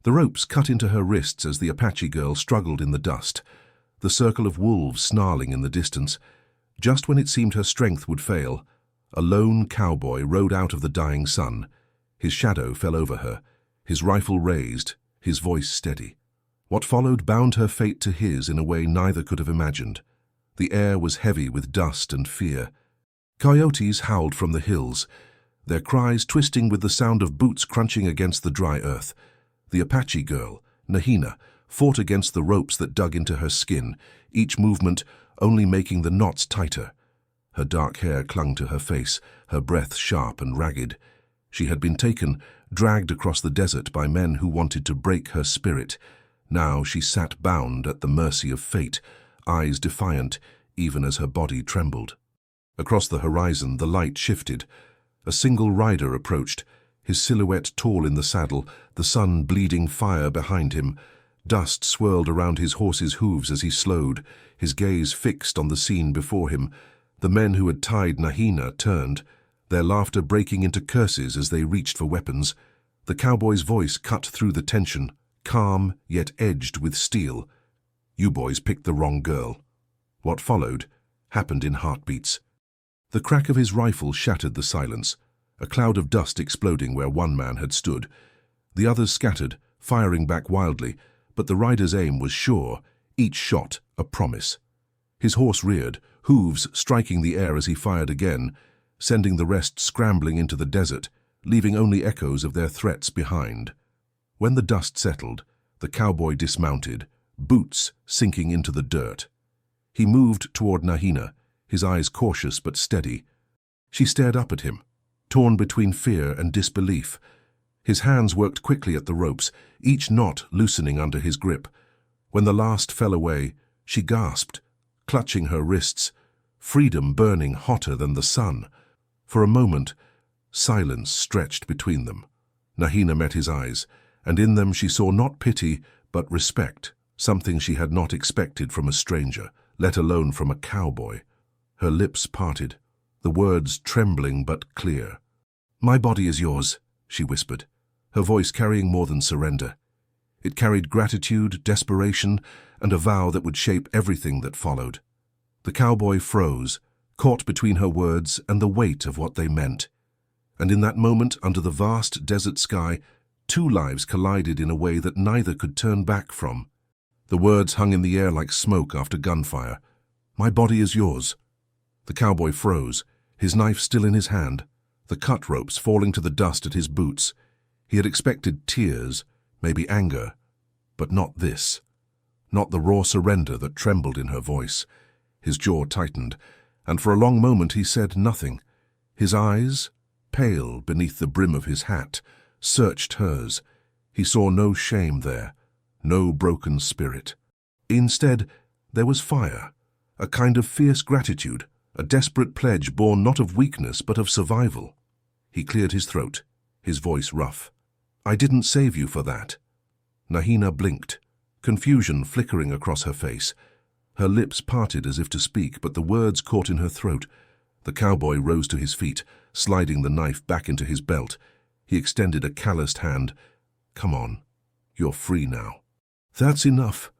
The ropes cut into her wrists as the Apache girl struggled in the dust, the circle of wolves snarling in the distance. Just when it seemed her strength would fail, a lone cowboy rode out of the dying sun. His shadow fell over her, his rifle raised, his voice steady. What followed bound her fate to his in a way neither could have imagined. The air was heavy with dust and fear. Coyotes howled from the hills, their cries twisting with the sound of boots crunching against the dry earth. The Apache girl, Nahina, fought against the ropes that dug into her skin, each movement only making the knots tighter. Her dark hair clung to her face, her breath sharp and ragged. She had been taken, dragged across the desert by men who wanted to break her spirit. Now she sat bound at the mercy of fate, eyes defiant, even as her body trembled. Across the horizon, the light shifted. A single rider approached, his silhouette tall in the saddle, the sun bleeding fire behind him. Dust swirled around his horse's hooves as he slowed, his gaze fixed on the scene before him. The men who had tied Nahina turned, their laughter breaking into curses as they reached for weapons. The cowboy's voice cut through the tension, calm yet edged with steel. "You boys picked the wrong girl." What followed happened in heartbeats. The crack of his rifle shattered the silence, a cloud of dust exploding where one man had stood. The others scattered, firing back wildly, but the rider's aim was sure, each shot a promise. His horse reared, hooves striking the air as he fired again, sending the rest scrambling into the desert, leaving only echoes of their threats behind. When the dust settled, the cowboy dismounted, boots sinking into the dirt. He moved toward Nahina, his eyes cautious but steady. She stared up at him, torn between fear and disbelief. His hands worked quickly at the ropes, each knot loosening under his grip. When the last fell away, she gasped, clutching her wrists, freedom burning hotter than the sun. For a moment, silence stretched between them. Nahina met his eyes, and in them she saw not pity, but respect, something she had not expected from a stranger, let alone from a cowboy. Her lips parted, the words trembling but clear. "My body is yours," she whispered, her voice carrying more than surrender. It carried gratitude, desperation, and a vow that would shape everything that followed. The cowboy froze, caught between her words and the weight of what they meant. And in that moment, under the vast desert sky, two lives collided in a way that neither could turn back from. The words hung in the air like smoke after gunfire. "My body is yours." The cowboy froze, his knife still in his hand, the cut ropes falling to the dust at his boots. He had expected tears, maybe anger, but not this. Not the raw surrender that trembled in her voice. His jaw tightened, and for a long moment he said nothing. His eyes, pale beneath the brim of his hat, searched hers. He saw no shame there, no broken spirit. Instead, there was fire, a kind of fierce gratitude, a desperate pledge born not of weakness but of survival. He cleared his throat, his voice rough. "I didn't save you for that." Nahina blinked, confusion flickering across her face. Her lips parted as if to speak, but the words caught in her throat. The cowboy rose to his feet, sliding the knife back into his belt. He extended a calloused hand. "Come on, you're free now." "That's enough."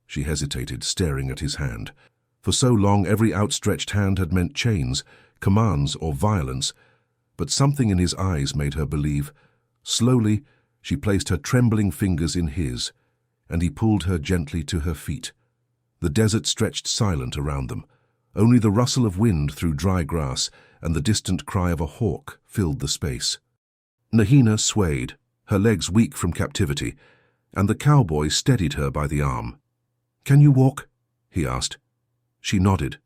She hesitated, staring at his hand. For so long, every outstretched hand had meant chains, commands, or violence. But something in his eyes made her believe. Slowly, she placed her trembling fingers in his, and he pulled her gently to her feet. The desert stretched silent around them. Only the rustle of wind through dry grass and the distant cry of a hawk filled the space. Nahina swayed, her legs weak from captivity, and the cowboy steadied her by the arm. "Can you walk?" he asked. She nodded,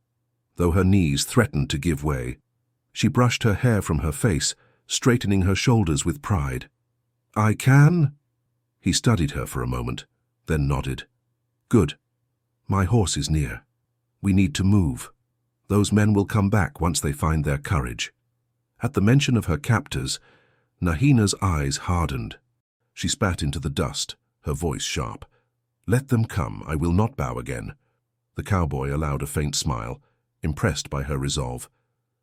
though her knees threatened to give way. She brushed her hair from her face, straightening her shoulders with pride. "I can?" He studied her for a moment, then nodded. "Good. My horse is near. We need to move. Those men will come back once they find their courage." At the mention of her captors, Nahina's eyes hardened. She spat into the dust, her voice sharp. "Let them come. I will not bow again." The cowboy allowed a faint smile, impressed by her resolve.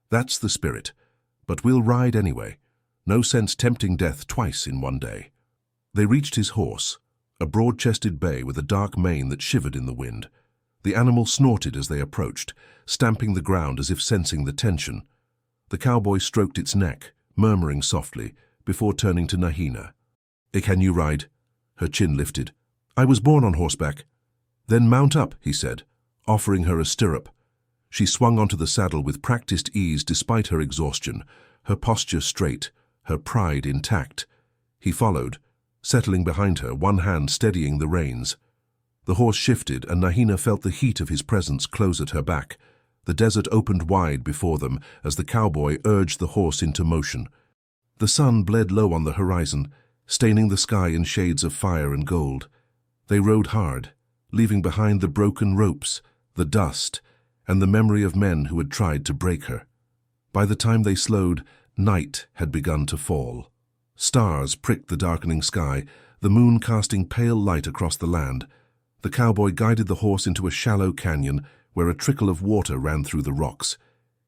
"That's the spirit. But we'll ride anyway. No sense tempting death twice in one day." They reached his horse, a broad-chested bay with a dark mane that shivered in the wind. The animal snorted as they approached, stamping the ground as if sensing the tension. The cowboy stroked its neck, murmuring softly, before turning to Nahina. "Can you ride?" Her chin lifted. "I was born on horseback." "Then mount up," he said, offering her a stirrup. She swung onto the saddle with practiced ease despite her exhaustion, her posture straight, her pride intact. He followed, settling behind her, one hand steadying the reins. The horse shifted, and Nahina felt the heat of his presence close at her back. The desert opened wide before them as the cowboy urged the horse into motion. The sun bled low on the horizon, staining the sky in shades of fire and gold. They rode hard, leaving behind the broken ropes, the dust, and the memory of men who had tried to break her. By the time they slowed, night had begun to fall. Stars pricked the darkening sky, the moon casting pale light across the land. The cowboy guided the horse into a shallow canyon where a trickle of water ran through the rocks.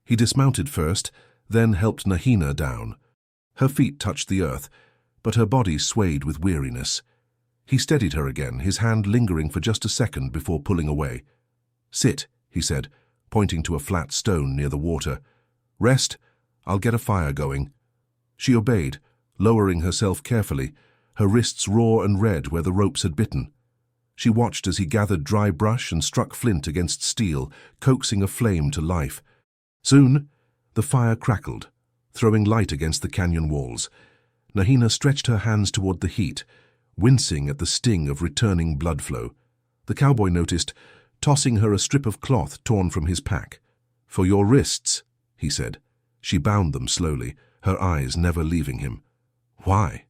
He dismounted first, then helped Nahina down. Her feet touched the earth, but her body swayed with weariness. He steadied her again, his hand lingering for just a second before pulling away. "Sit," he said, pointing to a flat stone near the water. "Rest, I'll get a fire going." She obeyed, lowering herself carefully, her wrists raw and red where the ropes had bitten. She watched as he gathered dry brush and struck flint against steel, coaxing a flame to life. Soon, the fire crackled, throwing light against the canyon walls. Nahina stretched her hands toward the heat, wincing at the sting of returning blood flow. The cowboy noticed, tossing her a strip of cloth torn from his pack. "For your wrists," he said. She bound them slowly, her eyes never leaving him. "Why?"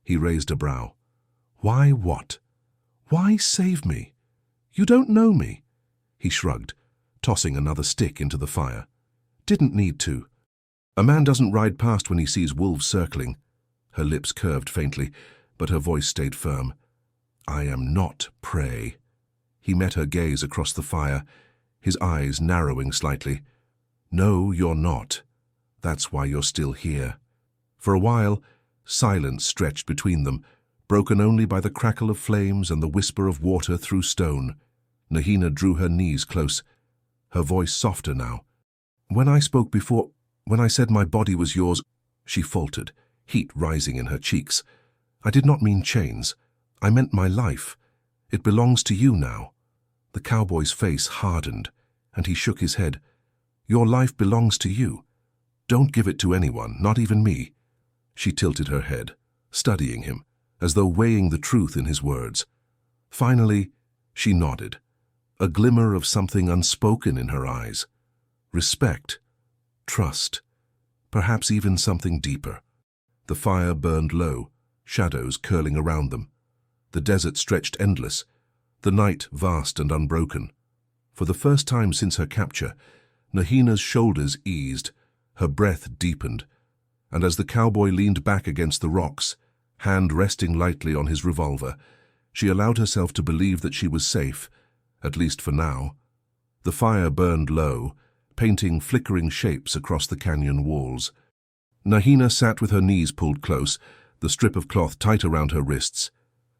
He raised a brow. "Why what? Why save me? You don't know me." He shrugged, tossing another stick into the fire. "Didn't need to. A man doesn't ride past when he sees wolves circling." Her lips curved faintly, but her voice stayed firm. "I am not prey." He met her gaze across the fire, his eyes narrowing slightly. "No, you're not. That's why you're still here." For a while, silence stretched between them, broken only by the crackle of flames and the whisper of water through stone. Nahina drew her knees close, her voice softer now. "When I spoke before, when I said my body was yours," she faltered, heat rising in her cheeks. "I did not mean chains. I meant my life. It belongs to you now." The cowboy's face hardened, and he shook his head. "Your life belongs to you. Don't give it to anyone, not even me." She tilted her head, studying him, as though weighing the truth in his words. Finally, she nodded, a glimmer of something unspoken in her eyes. Respect, trust, perhaps even something deeper. The fire burned low, shadows curling around them. The desert stretched endless, the night vast and unbroken. For the first time since her capture, Nahina's shoulders eased, her breath deepened, and as the cowboy leaned back against the rocks, hand resting lightly on his revolver, she allowed herself to believe that she was safe, at least for now. The fire burned low, painting flickering shapes across the canyon walls. Nahina sat with her knees pulled close, the strip of cloth tight around her wrists.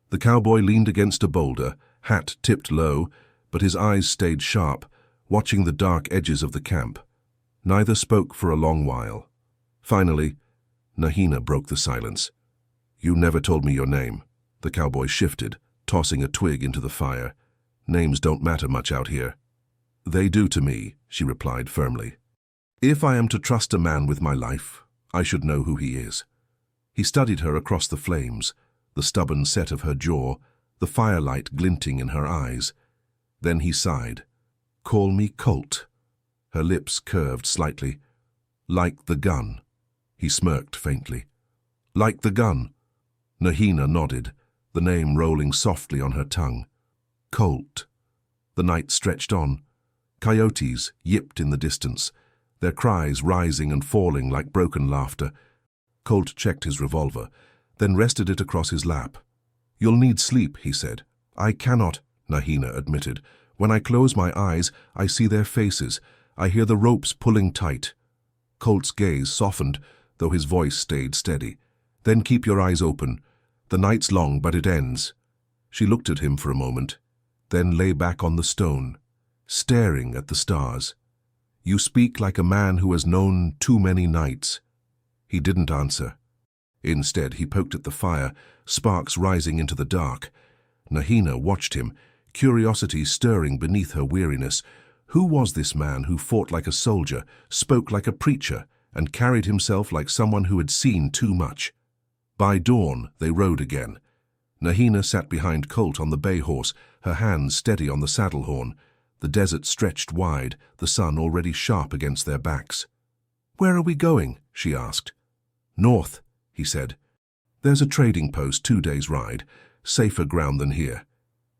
The cowboy leaned against a boulder, hat tipped low, but his eyes stayed sharp, watching the dark edges of the camp. Neither spoke for a long while. Finally, Nahina broke the silence. "You never told me your name." The cowboy shifted, tossing a twig into the fire. "Names don't matter much out here." "They do to me," she replied firmly. "If I am to trust a man with my life, I should know who he is." He studied her across the flames, the stubborn set of her jaw, the firelight glinting in her eyes. Then he sighed. "Call me Colt." Her lips curved slightly. "Like the gun." He smirked faintly. "Like the gun." Nahina nodded, the name rolling softly on her tongue. Colt. The night stretched on. Coyotes yipped in the distance, their cries rising and falling like broken laughter. Colt checked his revolver, then rested it across his lap. "You'll need sleep," he said. "I cannot," Nahina admitted. "When I close my eyes, I see their faces. I hear the ropes pulling tight." Colt's gaze softened, though his voice stayed steady. "Then keep your eyes open. The night's long, but it ends." She looked at him for a moment, then lay back on the stone, staring at the stars. "You speak like a man who has known too many nights." He didn't answer. Instead, he poked at the fire, sparks rising into the dark. Nahina watched him, curiosity stirring beneath her weariness. Who was this man who fought like a soldier, spoke like a preacher, and carried himself like someone who had seen too much? By dawn, they rode again. Nahina sat behind Colt on the bay horse, her hands steady on the saddle horn. The desert stretched wide, the sun already sharp against their backs. "Where are we going?" she asked. "North," he said. "There's a trading post 2 days' ride, safer ground than here."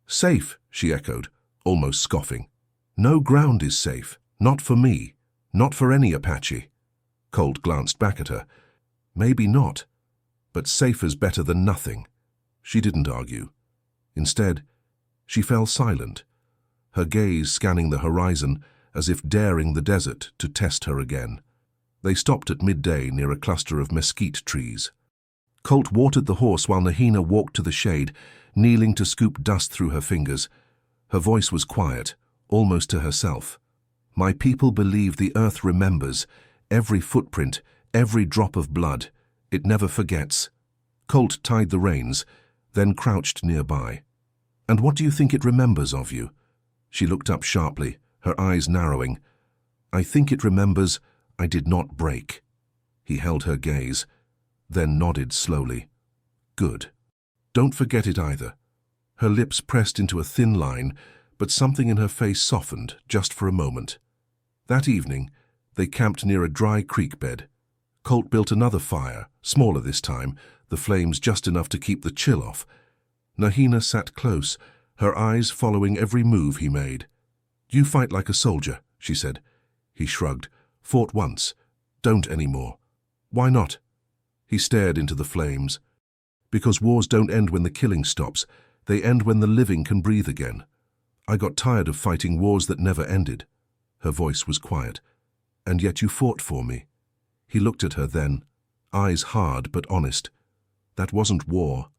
"Safe," she echoed, almost scoffing. "No ground is safe. Not for me. Not for any Apache." Colt glanced back at her. "Maybe not, but safer's better than nothing." She didn't argue. Instead, she fell silent, her gaze scanning the horizon as if daring the desert to test her again. They stopped at midday near a cluster of mesquite trees. Colt watered the horse while Nahina walked to the shade, kneeling to scoop dust through her fingers. Her voice was quiet, almost to herself. "My people believe the earth remembers, every footprint, every drop of blood. It never forgets." Colt tied the reins, then crouched nearby. "And what do you think it remembers of you?" She looked up sharply, her eyes narrowing. "I think it remembers I did not break." He held her gaze, then nodded slowly. "Good. Don't forget it either." Her lips pressed into a thin line, but something in her face softened just for a moment. That evening, they camped near a dry creek bed. Colt built another fire, smaller this time, the flames just enough to keep the chill off. Nahina sat close, her eyes following every move he made. "You fight like a soldier," she said. He shrugged. "Fought once. Don't anymore." "Why not?" He stared into the flames. "Because wars don't end when the killing stops. They end when the living can breathe again. I got tired of fighting wars that never ended." Her voice was quiet. "And yet you fought for me." He looked at her then, eyes hard but honest. "That wasn't war.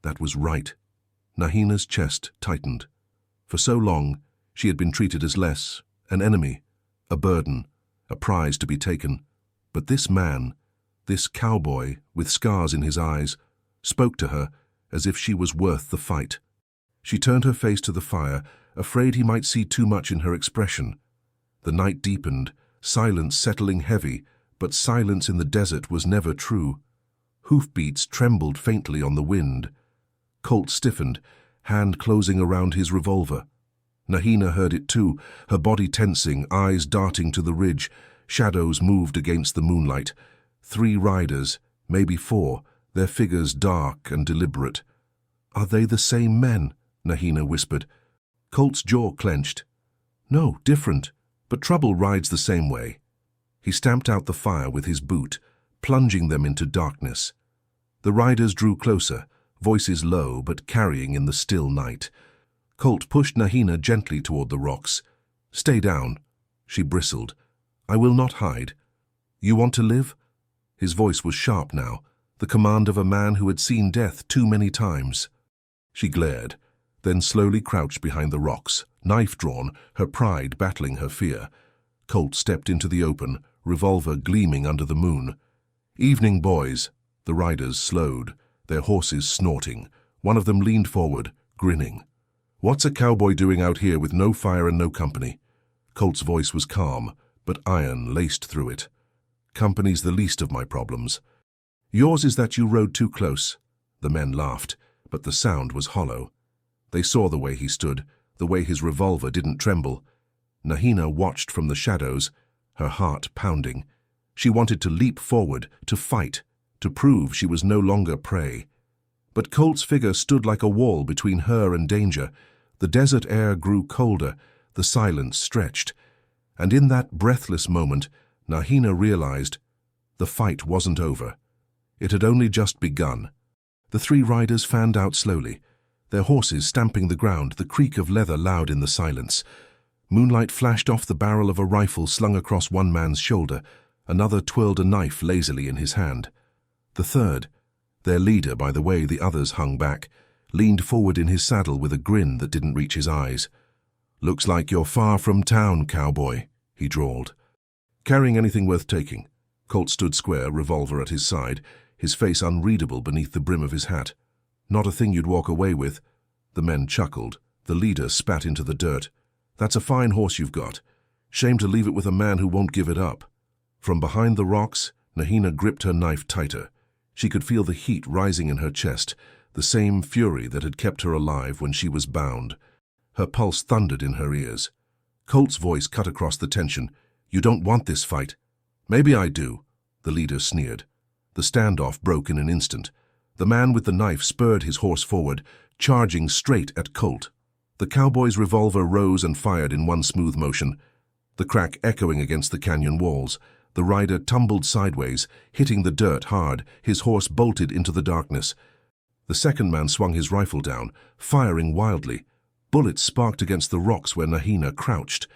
That was right." Nahina's chest tightened. For so long, she had been treated as less, an enemy, a burden, a prize to be taken. But this man, this cowboy with scars in his eyes, spoke to her as if she was worth the fight. She turned her face to the fire, afraid he might see too much in her expression. The night deepened, silence settling heavy, but silence in the desert was never true. Hoofbeats trembled faintly on the wind. Colt stiffened, hand closing around his revolver. Nahina heard it too, her body tensing, eyes darting to the ridge. Shadows moved against the moonlight. 3 riders, maybe 4, their figures dark and deliberate. "Are they the same men?" Nahina whispered. Colt's jaw clenched. "No, different, but trouble rides the same way." He stamped out the fire with his boot, plunging them into darkness. The riders drew closer, voices low but carrying in the still night. Colt pushed Nahina gently toward the rocks. "Stay down." She bristled. "I will not hide." "You want to live?" His voice was sharp now, the command of a man who had seen death too many times. She glared, then slowly crouched behind the rocks, knife drawn, her pride battling her fear. Colt stepped into the open, revolver gleaming under the moon. "Evening, boys." The riders slowed, their horses snorting. One of them leaned forward, grinning. "What's a cowboy doing out here with no fire and no company?" Colt's voice was calm, but iron laced through it. "Company's the least of my problems." "Yours is that you rode too close." The men laughed, but the sound was hollow. They saw the way he stood, the way his revolver didn't tremble. Nahina watched from the shadows, her heart pounding. She wanted to leap forward, to fight, to prove she was no longer prey. But Colt's figure stood like a wall between her and danger. The desert air grew colder, the silence stretched. And in that breathless moment, Nahina realized the fight wasn't over. It had only just begun. The 3 riders fanned out slowly, their horses stamping the ground, the creak of leather loud in the silence. Moonlight flashed off the barrel of a rifle slung across one man's shoulder. Another twirled a knife lazily in his hand. The third, their leader by the way the others hung back, leaned forward in his saddle with a grin that didn't reach his eyes. "Looks like you're far from town, cowboy," he drawled. "Carrying anything worth taking?" Colt stood square, revolver at his side, his face unreadable beneath the brim of his hat. "Not a thing you'd walk away with." The men chuckled. The leader spat into the dirt. "That's a fine horse you've got. Shame to leave it with a man who won't give it up." From behind the rocks, Nahina gripped her knife tighter. She could feel the heat rising in her chest, the same fury that had kept her alive when she was bound. Her pulse thundered in her ears. Colt's voice cut across the tension. "You don't want this fight." "Maybe I do," the leader sneered. The standoff broke in an instant. The man with the knife spurred his horse forward, charging straight at Colt. The cowboy's revolver rose and fired in one smooth motion, the crack echoing against the canyon walls. The rider tumbled sideways, hitting the dirt hard. His horse bolted into the darkness. The second man swung his rifle down, firing wildly. Bullets sparked against the rocks where Nahina crouched.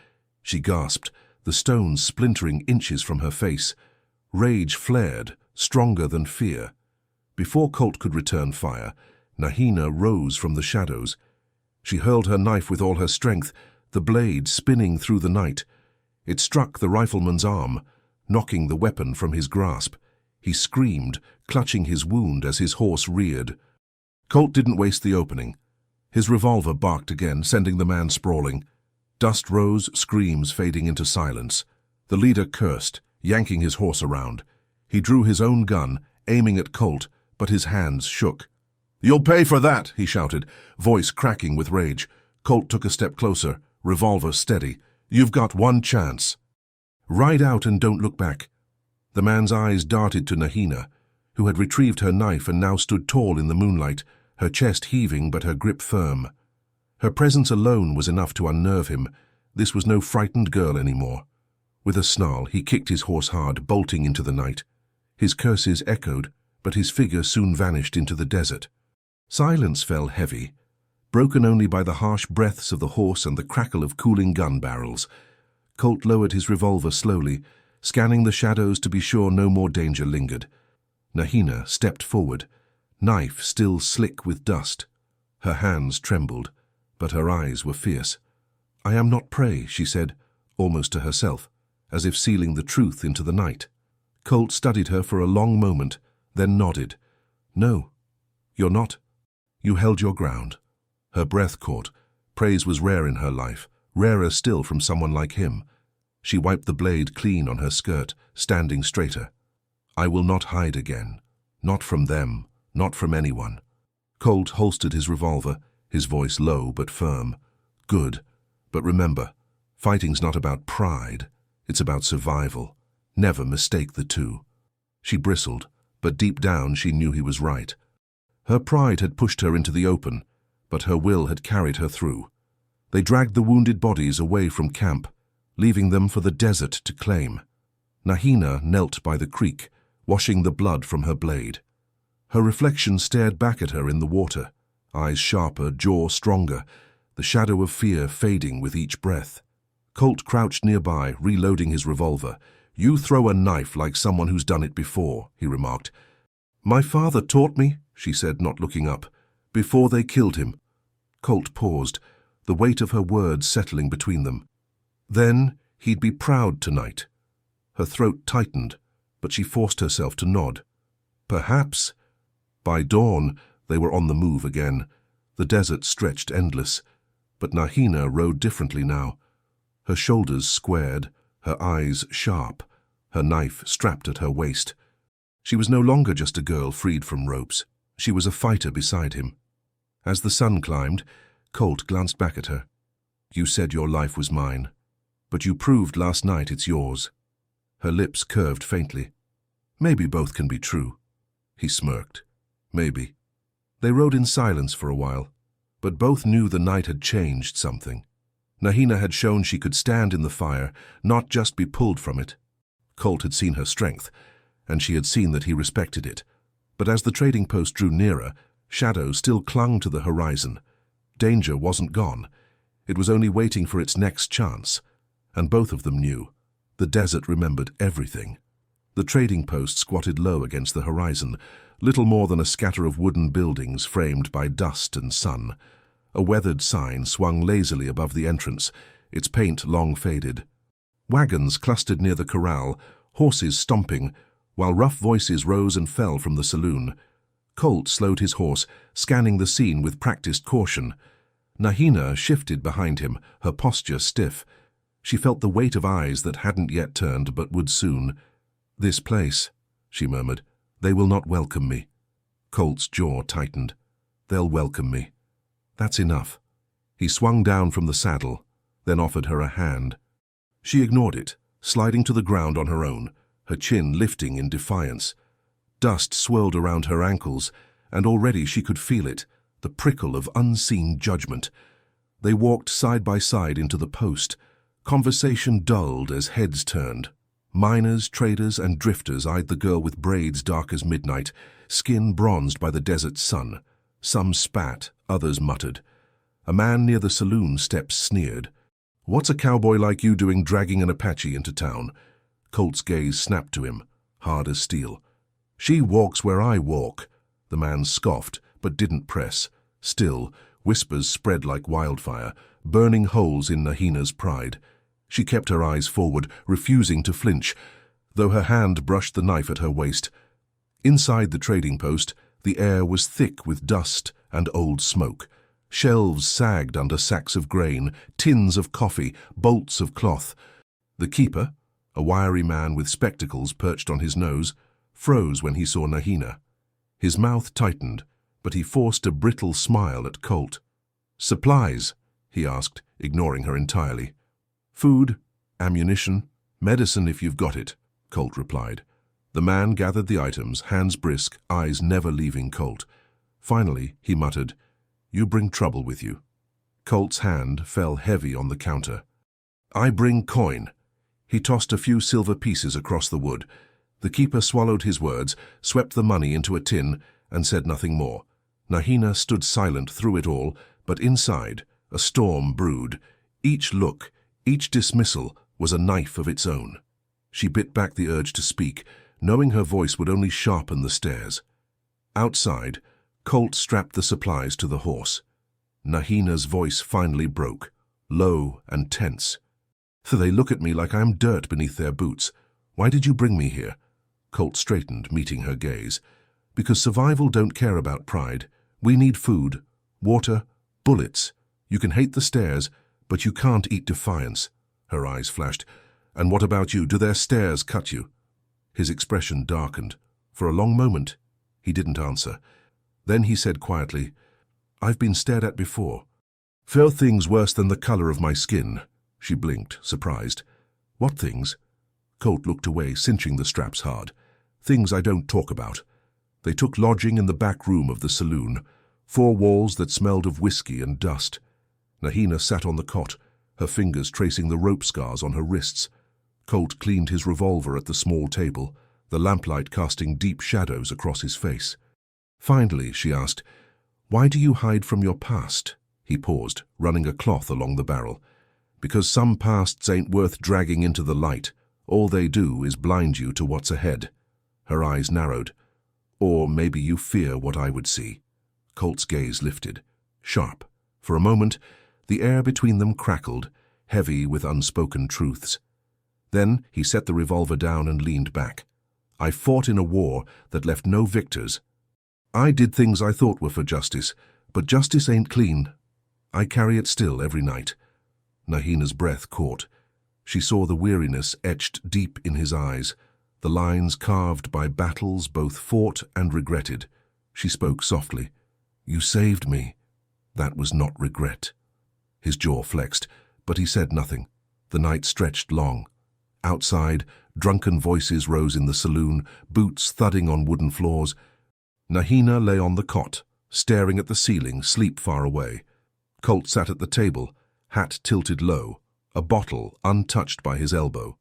She gasped, the stones splintering inches from her face. Rage flared, stronger than fear. Before Colt could return fire, Nahina rose from the shadows. She hurled her knife with all her strength, the blade spinning through the night. It struck the rifleman's arm, knocking the weapon from his grasp. He screamed, clutching his wound as his horse reared. Colt didn't waste the opening. His revolver barked again, sending the man sprawling. Dust rose, screams fading into silence. The leader cursed, yanking his horse around. He drew his own gun, aiming at Colt, but his hands shook. "You'll pay for that," he shouted, voice cracking with rage. Colt took a step closer, revolver steady. "You've got one chance. Ride out and don't look back." The man's eyes darted to Nahina, who had retrieved her knife and now stood tall in the moonlight, her chest heaving but her grip firm. Her presence alone was enough to unnerve him. This was no frightened girl anymore. With a snarl, he kicked his horse hard, bolting into the night. His curses echoed, but his figure soon vanished into the desert. Silence fell heavy, broken only by the harsh breaths of the horse and the crackle of cooling gun barrels. Colt lowered his revolver slowly, scanning the shadows to be sure no more danger lingered. Nahina stepped forward, knife still slick with dust. Her hands trembled, but her eyes were fierce. "I am not prey," she said, almost to herself, as if sealing the truth into the night. Colt studied her for a long moment, then nodded. "No, you're not. You held your ground." Her breath caught. Praise was rare in her life, rarer still from someone like him. She wiped the blade clean on her skirt, standing straighter. "I will not hide again. Not from them, not from anyone." Colt holstered his revolver, his voice low but firm. "Good. But remember, fighting's not about pride. It's about survival. Never mistake the two." She bristled, but deep down she knew he was right. Her pride had pushed her into the open, but her will had carried her through. They dragged the wounded bodies away from camp, leaving them for the desert to claim. Nahina knelt by the creek, washing the blood from her blade. Her reflection stared back at her in the water, eyes sharper, jaw stronger, the shadow of fear fading with each breath. Colt crouched nearby, reloading his revolver. "You throw a knife like someone who's done it before," he remarked. "My father taught me," she said, not looking up, "before they killed him." Colt paused, the weight of her words settling between them. "Then he'd be proud tonight." Her throat tightened, but she forced herself to nod. "Perhaps." By dawn, they were on the move again. The desert stretched endless, but Nahina rode differently now. Her shoulders squared, her eyes sharp, her knife strapped at her waist. She was no longer just a girl freed from ropes. She was a fighter beside him. As the sun climbed, Colt glanced back at her. "You said your life was mine, but you proved last night it's yours." Her lips curved faintly. "Maybe both can be true." He smirked. "Maybe." They rode in silence for a while, but both knew the night had changed something. Nahina had shown she could stand in the fire, not just be pulled from it. Colt had seen her strength, and she had seen that he respected it. But as the trading post drew nearer, shadows still clung to the horizon. Danger wasn't gone. It was only waiting for its next chance. And both of them knew. The desert remembered everything. The trading post squatted low against the horizon, little more than a scatter of wooden buildings framed by dust and sun. A weathered sign swung lazily above the entrance, its paint long faded. Wagons clustered near the corral, horses stomping, while rough voices rose and fell from the saloon. Colt slowed his horse, scanning the scene with practiced caution. Nahina shifted behind him, her posture stiff. She felt the weight of eyes that hadn't yet turned but would soon. "This place," she murmured. "They will not welcome me." Colt's jaw tightened. "They'll welcome me. That's enough." He swung down from the saddle, then offered her a hand. She ignored it, sliding to the ground on her own, her chin lifting in defiance. Dust swirled around her ankles, and already she could feel it, the prickle of unseen judgment. They walked side by side into the post. Conversation dulled as heads turned. Miners, traders, and drifters eyed the girl with braids dark as midnight, skin bronzed by the desert sun. Some spat, others muttered. A man near the saloon steps sneered. "What's a cowboy like you doing dragging an Apache into town?" Colt's gaze snapped to him, hard as steel. "She walks where I walk." The man scoffed, but didn't press. Still, whispers spread like wildfire, burning holes in Nahina's pride. She kept her eyes forward, refusing to flinch, though her hand brushed the knife at her waist. Inside the trading post, the air was thick with dust and old smoke. Shelves sagged under sacks of grain, tins of coffee, bolts of cloth. The keeper, a wiry man with spectacles perched on his nose, froze when he saw Nahina. His mouth tightened, but he forced a brittle smile at Colt. "Supplies?" he asked, ignoring her entirely. "Food, ammunition, medicine if you've got it," Colt replied. The man gathered the items, hands brisk, eyes never leaving Colt. Finally, he muttered, "You bring trouble with you." Colt's hand fell heavy on the counter. "I bring coin." He tossed a few silver pieces across the wood. The keeper swallowed his words, swept the money into a tin, and said nothing more. Nahina stood silent through it all, but inside, a storm brewed. Each look, each dismissal, was a knife of its own. She bit back the urge to speak, knowing her voice would only sharpen the stares. Outside, Colt strapped the supplies to the horse. Nahina's voice finally broke, low and tense. "So they look at me like I'm dirt beneath their boots. Why did you bring me here?" Colt straightened, meeting her gaze. "Because survival don't care about pride. We need food, water, bullets. You can hate the stairs, but you can't eat defiance." Her eyes flashed. "And what about you? Do their stairs cut you?" His expression darkened. For a long moment, he didn't answer. Then he said quietly, "I've been stared at before. Feel things worse than the color of my skin." She blinked, surprised. "What things?" Colt looked away, cinching the straps hard. "Things I don't talk about." They took lodging in the back room of the saloon, 4 walls that smelled of whiskey and dust. Nahina sat on the cot, her fingers tracing the rope scars on her wrists. Colt cleaned his revolver at the small table, the lamplight casting deep shadows across his face. Finally, she asked, "Why do you hide from your past?" He paused, running a cloth along the barrel. "Because some pasts ain't worth dragging into the light. All they do is blind you to what's ahead." Her eyes narrowed. "Or maybe you fear what I would see." Colt's gaze lifted, sharp. For a moment, the air between them crackled, heavy with unspoken truths. Then he set the revolver down and leaned back. "I fought in a war that left no victors. I did things I thought were for justice, but justice ain't clean. I carry it still every night." Nahina's breath caught. She saw the weariness etched deep in his eyes, the lines carved by battles both fought and regretted. She spoke softly. "You saved me." That was not regret. His jaw flexed, but he said nothing. The night stretched long. Outside, drunken voices rose in the saloon, boots thudding on wooden floors. Nahina lay on the cot, staring at the ceiling, sleep far away. Colt sat at the table, hat tilted low, a bottle untouched by his elbow.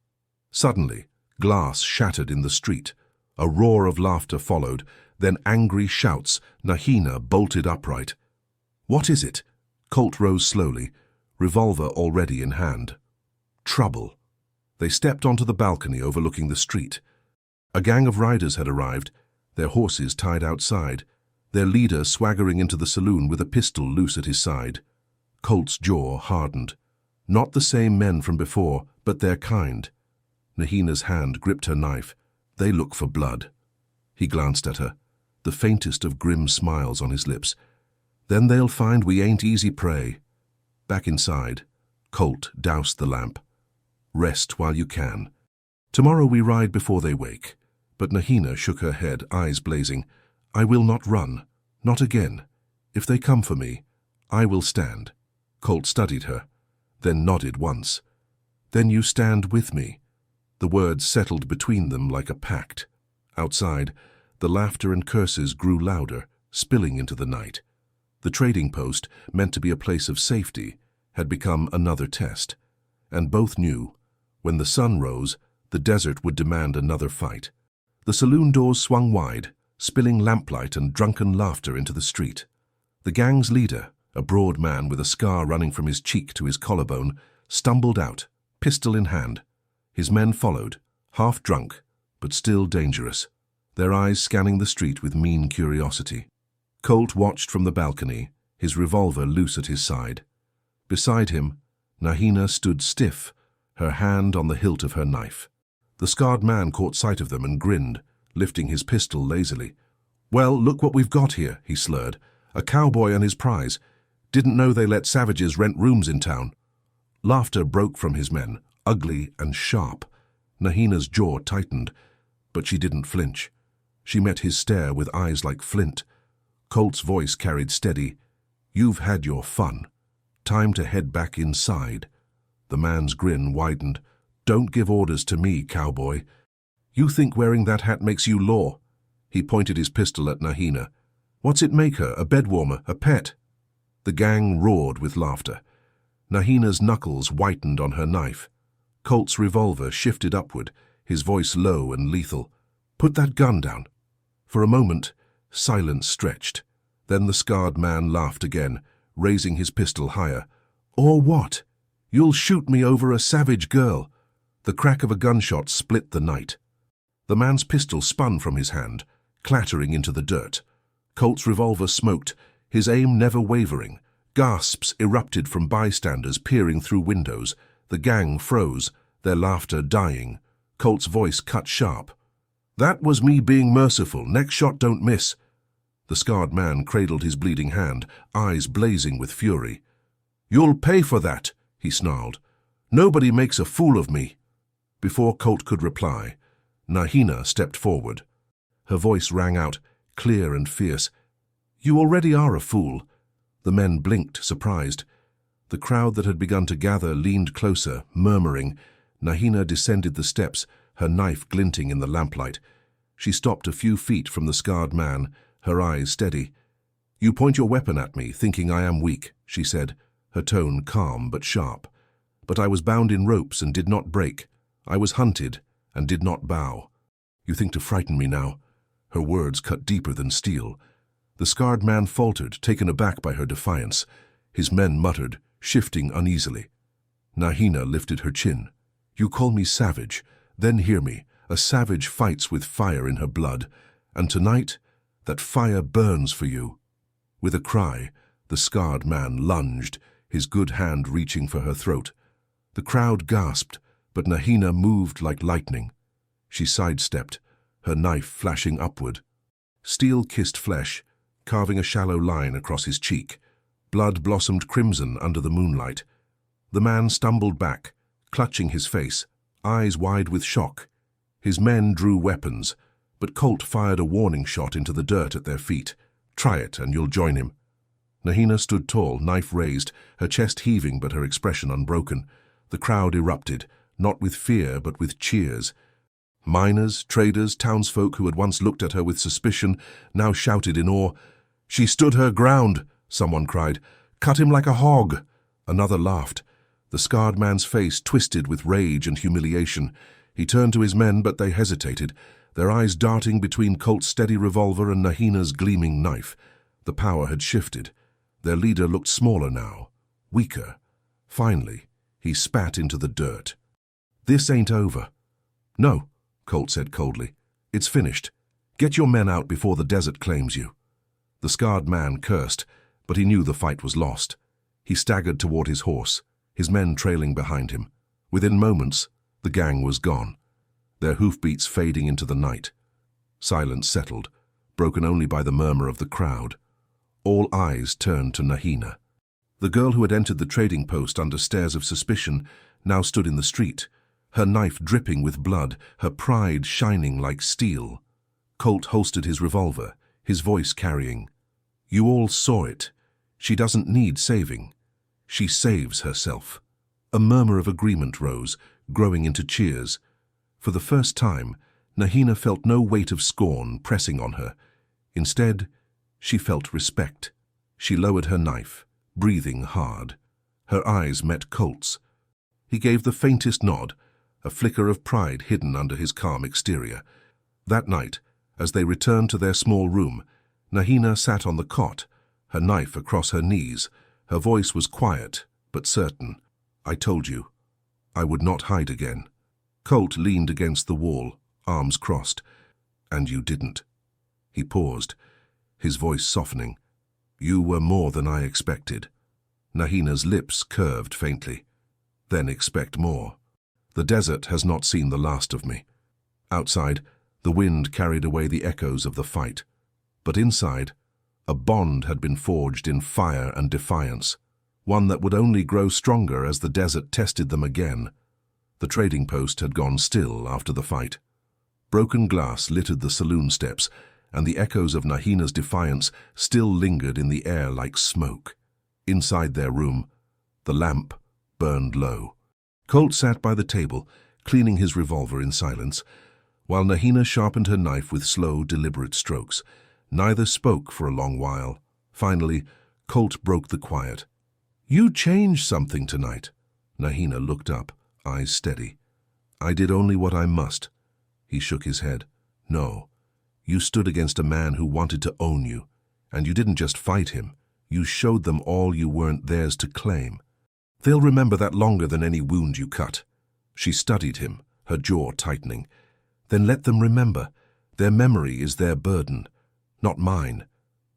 Suddenly, glass shattered in the street. A roar of laughter followed, then angry shouts. Nahina bolted upright. "What is it?" Colt rose slowly, revolver already in hand. "Trouble." They stepped onto the balcony overlooking the street. A gang of riders had arrived, their horses tied outside, their leader swaggering into the saloon with a pistol loose at his side. Colt's jaw hardened. Not the same men from before, but their kind. Nahina's hand gripped her knife. They look for blood. He glanced at her, the faintest of grim smiles on his lips. Then they'll find we ain't easy prey. Back inside, Colt doused the lamp. Rest while you can. Tomorrow we ride before they wake. But Nahina shook her head, eyes blazing. I will not run. Not again. If they come for me, I will stand. Colt studied her, then nodded once. Then you stand with me. The words settled between them like a pact. Outside, the laughter and curses grew louder, spilling into the night. The trading post, meant to be a place of safety, had become another test. And both knew, when the sun rose, the desert would demand another fight. The saloon doors swung wide, spilling lamplight and drunken laughter into the street. The gang's leader, a broad man with a scar running from his cheek to his collarbone, stumbled out, pistol in hand. His men followed, half drunk, but still dangerous, their eyes scanning the street with mean curiosity. Colt watched from the balcony, his revolver loose at his side. Beside him, Nahina stood stiff, her hand on the hilt of her knife. The scarred man caught sight of them and grinned, lifting his pistol lazily. Well, look what we've got here, he slurred. A cowboy and his prize. Didn't know they let savages rent rooms in town. Laughter broke from his men, ugly and sharp. Nahina's jaw tightened, but she didn't flinch. She met his stare with eyes like flint. Colt's voice carried steady. You've had your fun. Time to head back inside. The man's grin widened. Don't give orders to me, cowboy. You think wearing that hat makes you law? He pointed his pistol at Nahina. What's it make her, a bedwarmer, a pet? The gang roared with laughter. Nahina's knuckles whitened on her knife. Colt's revolver shifted upward, his voice low and lethal. Put that gun down. For a moment, silence stretched. Then the scarred man laughed again, raising his pistol higher. Or what? You'll shoot me over a savage girl. The crack of a gunshot split the night. The man's pistol spun from his hand, clattering into the dirt. Colt's revolver smoked, his aim never wavering. Gasps erupted from bystanders peering through windows. The gang froze, their laughter dying. Colt's voice cut sharp. That was me being merciful. Next shot don't miss. The scarred man cradled his bleeding hand, eyes blazing with fury. You'll pay for that, he snarled. Nobody makes a fool of me. Before Colt could reply, Nahina stepped forward. Her voice rang out, clear and fierce. You already are a fool. The men blinked, surprised. The crowd that had begun to gather leaned closer, murmuring. Nahina descended the steps, her knife glinting in the lamplight. She stopped a few feet from the scarred man, her eyes steady. You point your weapon at me, thinking I am weak, she said, her tone calm but sharp. But I was bound in ropes and did not break. I was hunted and did not bow. You think to frighten me now? Her words cut deeper than steel. The scarred man faltered, taken aback by her defiance. His men muttered, shifting uneasily. Nahina lifted her chin. You call me savage, then hear me. A savage fights with fire in her blood, and tonight that fire burns for you. With a cry, the scarred man lunged, his good hand reaching for her throat. The crowd gasped, but Nahina moved like lightning. She sidestepped, her knife flashing upward. Steel kissed flesh, carving a shallow line across his cheek. Blood blossomed crimson under the moonlight. The man stumbled back, clutching his face, eyes wide with shock. His men drew weapons, but Colt fired a warning shot into the dirt at their feet. Try it, and you'll join him. Nahina stood tall, knife raised, her chest heaving but her expression unbroken. The crowd erupted, not with fear but with cheers. Miners, traders, townsfolk who had once looked at her with suspicion now shouted in awe. She stood her ground, someone cried. Cut him like a hog. Another laughed. The scarred man's face twisted with rage and humiliation. He turned to his men, but they hesitated, their eyes darting between Colt's steady revolver and Nahina's gleaming knife. The power had shifted. Their leader looked smaller now, weaker. Finally, he spat into the dirt. This ain't over. No, Colt said coldly. It's finished. Get your men out before the desert claims you." The scarred man cursed, but he knew the fight was lost. He staggered toward his horse, his men trailing behind him. Within moments, the gang was gone, their hoofbeats fading into the night. Silence settled, broken only by the murmur of the crowd. All eyes turned to Nahina. The girl who had entered the trading post under stares of suspicion now stood in the street, her knife dripping with blood, her pride shining like steel. Colt holstered his revolver, his voice carrying, "You all saw it. She doesn't need saving. She saves herself." A murmur of agreement rose, growing into cheers. For the first time, Nahina felt no weight of scorn pressing on her. Instead, she felt respect. She lowered her knife, breathing hard. Her eyes met Colt's. He gave the faintest nod, a flicker of pride hidden under his calm exterior. That night, as they returned to their small room, Nahina sat on the cot, her knife across her knees. Her voice was quiet, but certain. "I told you. I would not hide again." Colt leaned against the wall, arms crossed. "And you didn't." He paused, his voice softening. "You were more than I expected." Nahina's lips curved faintly. "Then expect more. The desert has not seen the last of me." Outside, the wind carried away the echoes of the fight. But inside, a bond had been forged in fire and defiance, one that would only grow stronger as the desert tested them again. The trading post had gone still after the fight. Broken glass littered the saloon steps, and the echoes of Nahina's defiance still lingered in the air like smoke. Inside their room, the lamp burned low. Colt sat by the table, cleaning his revolver in silence, while Nahina sharpened her knife with slow, deliberate strokes. Neither spoke for a long while. Finally, Colt broke the quiet. "You changed something tonight." Nahina looked up, eyes steady. "I did only what I must." He shook his head. "No, you stood against a man who wanted to own you, and you didn't just fight him. You showed them all you weren't theirs to claim. They'll remember that longer than any wound you cut." She studied him, her jaw tightening. "Then let them remember. Their memory is their burden, not mine."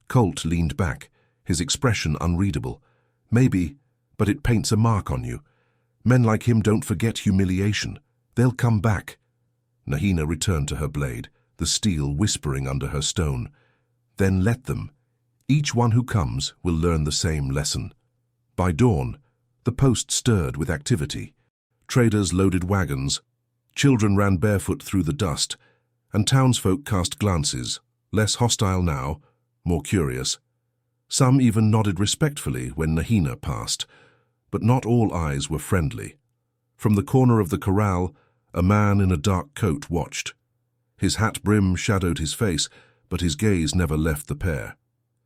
Colt leaned back, his expression unreadable. "Maybe, but it paints a mark on you. Men like him don't forget humiliation. They'll come back." Nahina returned to her blade, the steel whispering under her stone. "Then let them. Each one who comes will learn the same lesson." By dawn, the post stirred with activity. Traders loaded wagons, children ran barefoot through the dust, and townsfolk cast glances, less hostile now, more curious. Some even nodded respectfully when Nahina passed, but not all eyes were friendly. From the corner of the corral, a man in a dark coat watched. His hat brim shadowed his face, but his gaze never left the pair.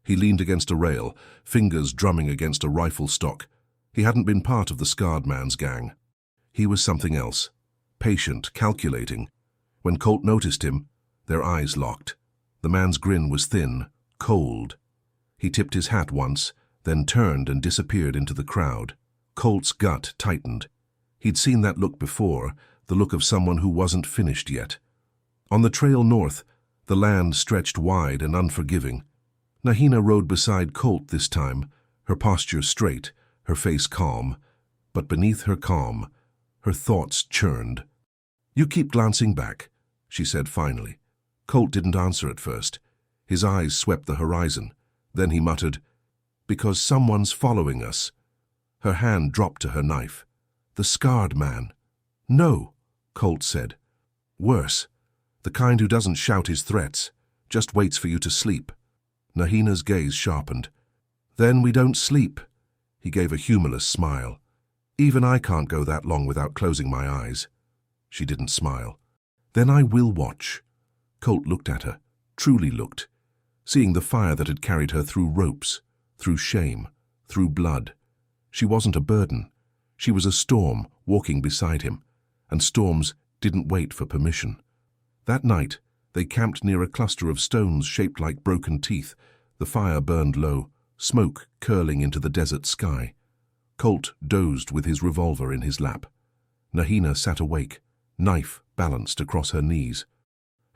He leaned against a rail, fingers drumming against a rifle stock. He hadn't been part of the scarred man's gang. He was something else, patient, calculating. When Colt noticed him, their eyes locked. The man's grin was thin, cold. He tipped his hat once, then turned and disappeared into the crowd. Colt's gut tightened. He'd seen that look before, the look of someone who wasn't finished yet. On the trail north, the land stretched wide and unforgiving. Nahina rode beside Colt this time, her posture straight, her face calm. But beneath her calm, her thoughts churned. "You keep glancing back," she said finally. Colt didn't answer at first. His eyes swept the horizon. Then he muttered, "Because someone's following us." Her hand dropped to her knife. "The scarred man." "No," Colt said. "Worse. The kind who doesn't shout his threats, just waits for you to sleep." Nahina's gaze sharpened. "Then we don't sleep." He gave a humorless smile. "Even I can't go that long without closing my eyes." She didn't smile. "Then I will watch." Colt looked at her, truly looked, seeing the fire that had carried her through ropes, through shame, through blood. She wasn't a burden. She was a storm walking beside him, and storms didn't wait for permission. That night, they camped near a cluster of stones shaped like broken teeth. The fire burned low, smoke curling into the desert sky. Colt dozed with his revolver in his lap. Nahina sat awake, knife balanced across her knees.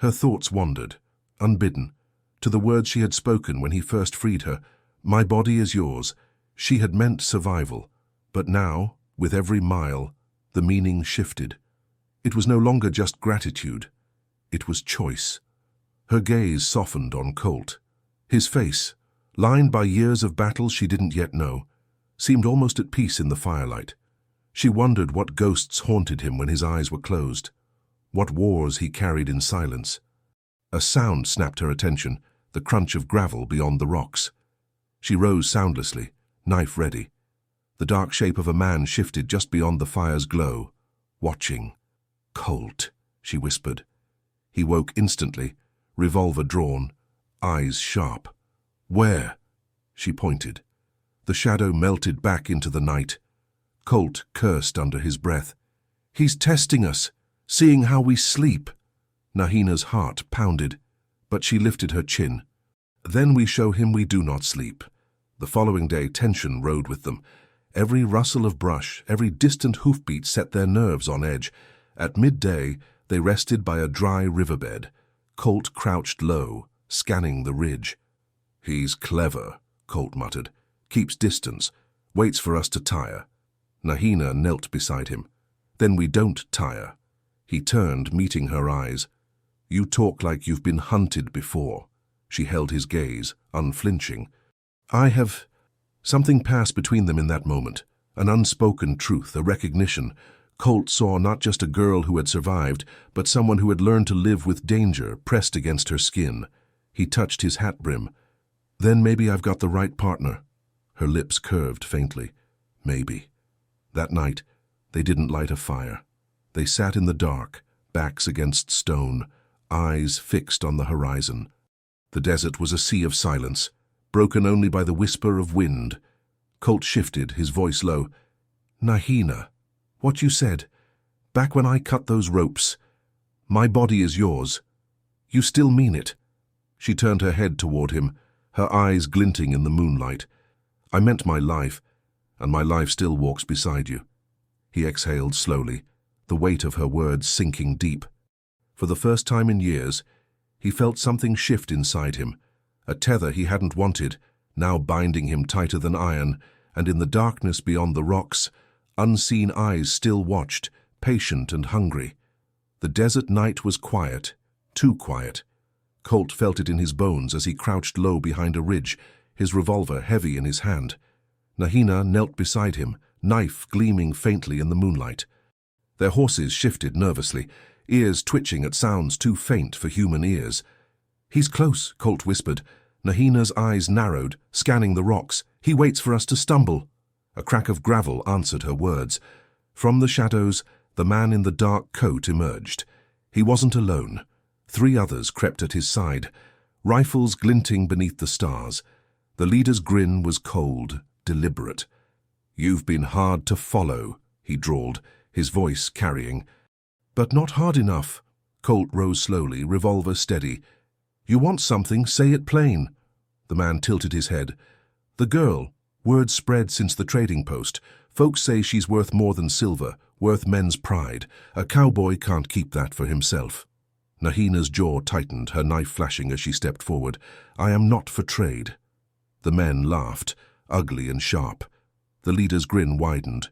Her thoughts wandered, unbidden, to the words she had spoken when he first freed her. "My body is yours." She had meant survival, but now, with every mile, the meaning shifted. It was no longer just gratitude. It was choice. Her gaze softened on Colt. His face, lined by years of battles she didn't yet know, seemed almost at peace in the firelight. She wondered what ghosts haunted him when his eyes were closed, what wars he carried in silence. A sound snapped her attention, the crunch of gravel beyond the rocks. She rose soundlessly, knife ready. The dark shape of a man shifted just beyond the fire's glow, watching. "Colt," she whispered. He woke instantly, revolver drawn, eyes sharp. "Where?" She pointed. The shadow melted back into the night. Colt cursed under his breath. "He's testing us, seeing how we sleep." Nahina's heart pounded, but she lifted her chin. "Then we show him we do not sleep." The following day, tension rode with them. Every rustle of brush, every distant hoofbeat set their nerves on edge. At midday, they rested by a dry riverbed. Colt crouched low, scanning the ridge. "He's clever," Colt muttered. "Keeps distance, waits for us to tire." Nahina knelt beside him. "Then we don't tire." He turned, meeting her eyes. "You talk like you've been hunted before." She held his gaze, unflinching. "I have—" Something passed between them in that moment, an unspoken truth, a recognition. Colt saw not just a girl who had survived, but someone who had learned to live with danger pressed against her skin. He touched his hat brim. "Then maybe I've got the right partner." Her lips curved faintly. "Maybe." That night, they didn't light a fire. They sat in the dark, backs against stone, eyes fixed on the horizon. The desert was a sea of silence, broken only by the whisper of wind. Colt shifted, his voice low. "Nahina, what you said, back when I cut those ropes, 'My body is yours,' you still mean it?" She turned her head toward him, her eyes glinting in the moonlight. "I meant my life, and my life still walks beside you." He exhaled slowly, the weight of her words sinking deep. For the first time in years, he felt something shift inside him, a tether he hadn't wanted, now binding him tighter than iron, and in the darkness beyond the rocks, unseen eyes still watched, patient and hungry. The desert night was quiet, too quiet. Colt felt it in his bones as he crouched low behind a ridge, his revolver heavy in his hand. Nahina knelt beside him, knife gleaming faintly in the moonlight. Their horses shifted nervously, ears twitching at sounds too faint for human ears. "He's close," Colt whispered. Nahina's eyes narrowed, scanning the rocks. "He waits for us to stumble." A crack of gravel answered her words. From the shadows, the man in the dark coat emerged. He wasn't alone. 3 others crept at his side, rifles glinting beneath the stars. The leader's grin was cold, deliberate. "You've been hard to follow," he drawled, his voice carrying. "But not hard enough." Colt rose slowly, revolver steady. "You want something, say it plain." The man tilted his head. "The girl, word spread since the trading post. Folks say she's worth more than silver, worth men's pride. A cowboy can't keep that for himself." Nahina's jaw tightened, her knife flashing as she stepped forward. "I am not for trade." The men laughed, ugly and sharp. The leader's grin widened.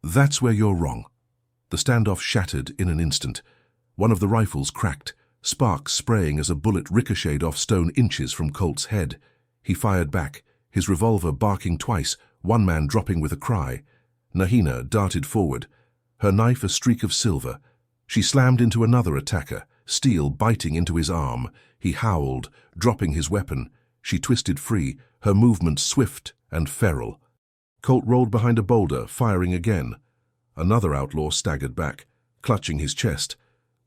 "That's where you're wrong." The standoff shattered in an instant. One of the rifles cracked, sparks spraying as a bullet ricocheted off stone inches from Colt's head. He fired back, his revolver barking twice, one man dropping with a cry. Nahina darted forward, her knife a streak of silver. She slammed into another attacker, steel biting into his arm. He howled, dropping his weapon. She twisted free, her movement swift and feral. Colt rolled behind a boulder, firing again. Another outlaw staggered back, clutching his chest.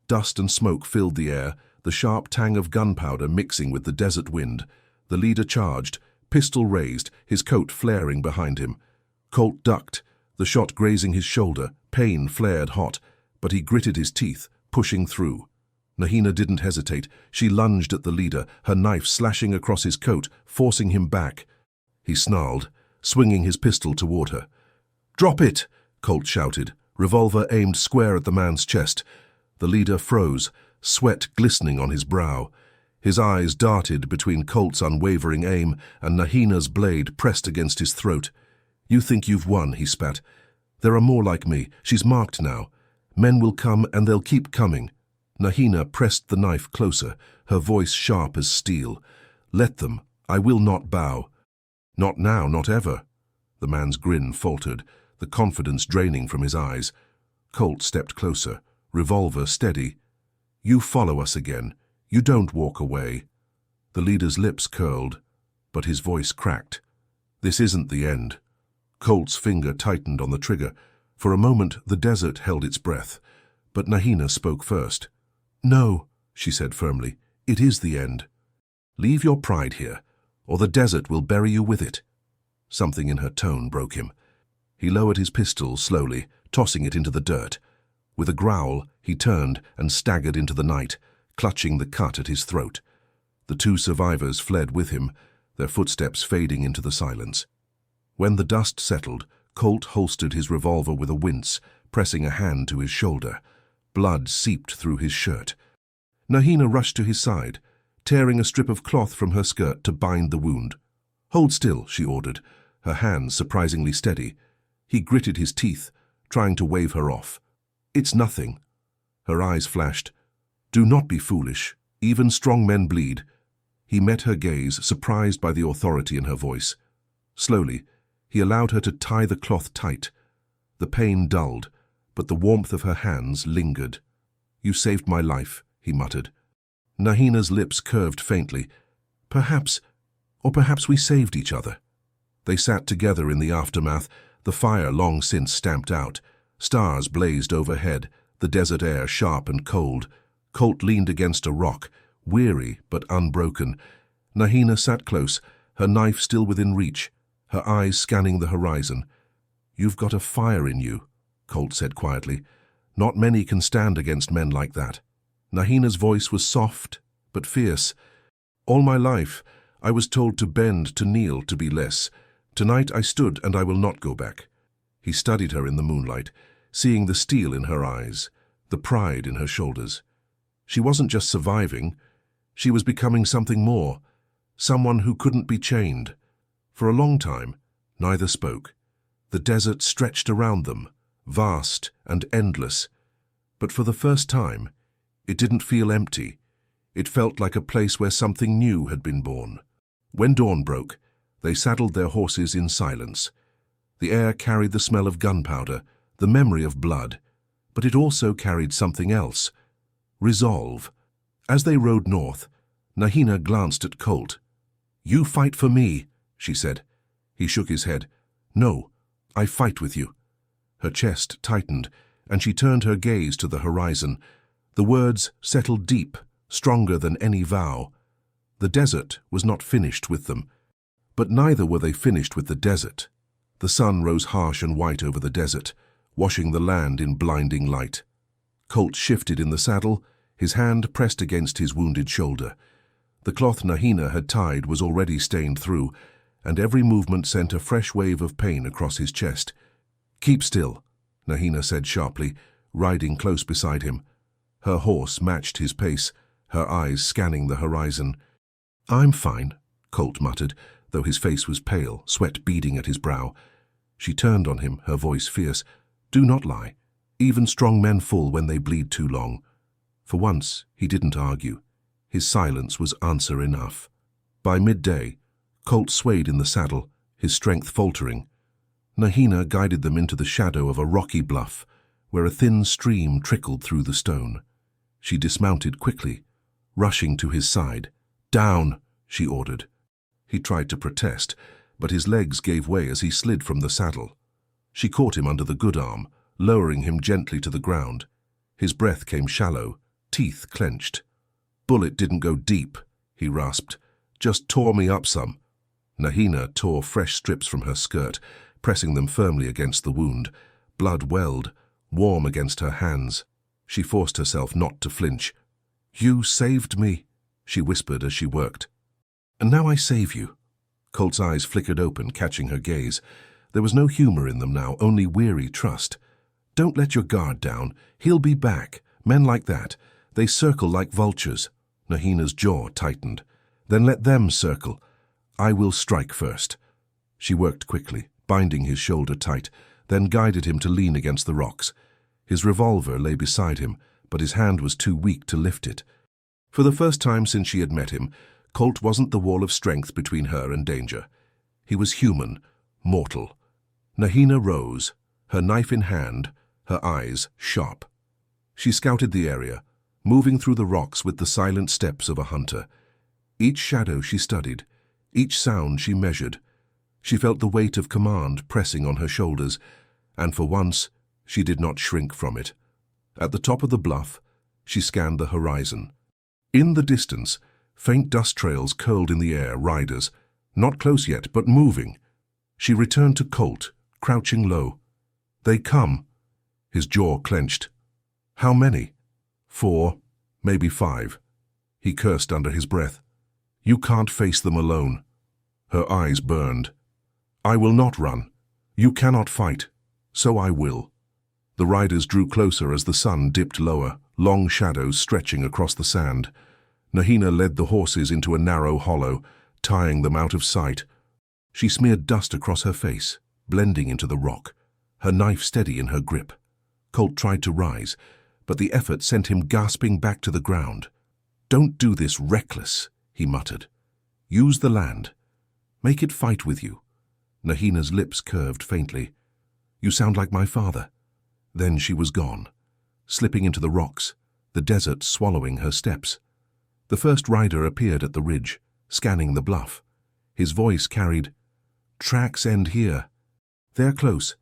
Dust and smoke filled the air, the sharp tang of gunpowder mixing with the desert wind. The leader charged, pistol raised, his coat flaring behind him. Colt ducked, the shot grazing his shoulder, pain flared hot, but he gritted his teeth, pushing through. Nahina didn't hesitate. She lunged at the leader, her knife slashing across his coat, forcing him back. He snarled, swinging his pistol toward her. "Drop it!" Colt shouted, revolver aimed square at the man's chest. The leader froze, sweat glistening on his brow. His eyes darted between Colt's unwavering aim and Nahina's blade pressed against his throat. "You think you've won," he spat. "There are more like me. She's marked now. Men will come and they'll keep coming." Nahina pressed the knife closer, her voice sharp as steel. "Let them. I will not bow." "Not now, not ever." The man's grin faltered, the confidence draining from his eyes. Colt stepped closer, revolver steady. "You follow us again. You don't walk away." The leader's lips curled, but his voice cracked. "This isn't the end." Colt's finger tightened on the trigger. For a moment, the desert held its breath, but Nahina spoke first. "No," she said firmly, "it is the end. Leave your pride here, or the desert will bury you with it." Something in her tone broke him. He lowered his pistol slowly, tossing it into the dirt. With a growl, he turned and staggered into the night, clutching the cut at his throat. The two survivors fled with him, their footsteps fading into the silence. When the dust settled, Colt holstered his revolver with a wince, pressing a hand to his shoulder. Blood seeped through his shirt. Nahina rushed to his side, tearing a strip of cloth from her skirt to bind the wound. "Hold still," she ordered, her hands surprisingly steady. He gritted his teeth, trying to wave her off. "It's nothing." Her eyes flashed. "Do not be foolish. Even strong men bleed." He met her gaze, surprised by the authority in her voice. Slowly, he allowed her to tie the cloth tight. The pain dulled, but the warmth of her hands lingered. "You saved my life," he muttered. Nahina's lips curved faintly. Perhaps we saved each other." They sat together in the aftermath, the fire long since stamped out. Stars blazed overhead, the desert air sharp and cold. Colt leaned against a rock, weary but unbroken. Nahina sat close, her knife still within reach, her eyes scanning the horizon. "You've got a fire in you," Colt said quietly. "Not many can stand against men like that." Nahina's voice was soft but fierce. "All my life, I was told to bend, to kneel, to be less. Tonight I stood and I will not go back." He studied her in the moonlight, seeing the steel in her eyes, the pride in her shoulders. She wasn't just surviving, she was becoming something more, someone who couldn't be chained. For a long time, neither spoke. The desert stretched around them, vast and endless. But for the first time, it didn't feel empty. It felt like a place where something new had been born. When dawn broke, they saddled their horses in silence. The air carried the smell of gunpowder, the memory of blood, but it also carried something else. Resolve. As they rode north, Nahina glanced at Colt. "You fight for me," she said. He shook his head. "No, I fight with you." Her chest tightened, and she turned her gaze to the horizon. The words settled deep, stronger than any vow. The desert was not finished with them. But neither were they finished with the desert. The sun rose harsh and white over the desert, washing the land in blinding light. Colt shifted in the saddle, his hand pressed against his wounded shoulder. The cloth Nahina had tied was already stained through, and every movement sent a fresh wave of pain across his chest. "Keep still," Nahina said sharply, riding close beside him. Her horse matched his pace, her eyes scanning the horizon. "I'm fine," Colt muttered, though his face was pale, sweat beading at his brow. She turned on him, her voice fierce. "Do not lie. Even strong men fall when they bleed too long." For once, he didn't argue. His silence was answer enough. By midday, Colt swayed in the saddle, his strength faltering. Nahina guided them into the shadow of a rocky bluff, where a thin stream trickled through the stone. She dismounted quickly, rushing to his side. "Down," she ordered. He tried to protest, but his legs gave way as he slid from the saddle. She caught him under the good arm, lowering him gently to the ground. His breath came shallow, teeth clenched. "Bullet didn't go deep," he rasped. "Just tore me up some." Nahina tore fresh strips from her skirt, pressing them firmly against the wound. Blood welled, warm against her hands. She forced herself not to flinch. "You saved me," she whispered as she worked. "And now I save you." Colt's eyes flickered open, catching her gaze. There was no humor in them now, only weary trust. "Don't let your guard down. He'll be back. Men like that. They circle like vultures. Nahina's jaw tightened. Then let them circle. I will strike first. She worked quickly, binding his shoulder tight, then guided him to lean against the rocks. His revolver lay beside him, but his hand was too weak to lift it. For the first time since she had met him, Colt wasn't the wall of strength between her and danger. He was human, mortal. Nahina rose, her knife in hand, her eyes sharp. She scouted the area, moving through the rocks with the silent steps of a hunter. Each shadow she studied, each sound she measured. She felt the weight of command pressing on her shoulders, and for once she did not shrink from it. At the top of the bluff, she scanned the horizon. In the distance, faint dust trails curled in the air, riders, not close yet, but moving. She returned to Colt, crouching low. They come. His jaw clenched. How many? 4, maybe 5. He cursed under his breath. You can't face them alone. Her eyes burned. I will not run. You cannot fight. So I will. The riders drew closer as the sun dipped lower, long shadows stretching across the sand. Nahina led the horses into a narrow hollow, tying them out of sight. She smeared dust across her face, blending into the rock, her knife steady in her grip. Colt tried to rise, but the effort sent him gasping back to the ground. Don't do this reckless, he muttered. Use the land. Make it fight with you. Nahina's lips curved faintly. You sound like my father. Then she was gone, slipping into the rocks, the desert swallowing her steps. The first rider appeared at the ridge, scanning the bluff. His voice carried, Tracks end here. They're close.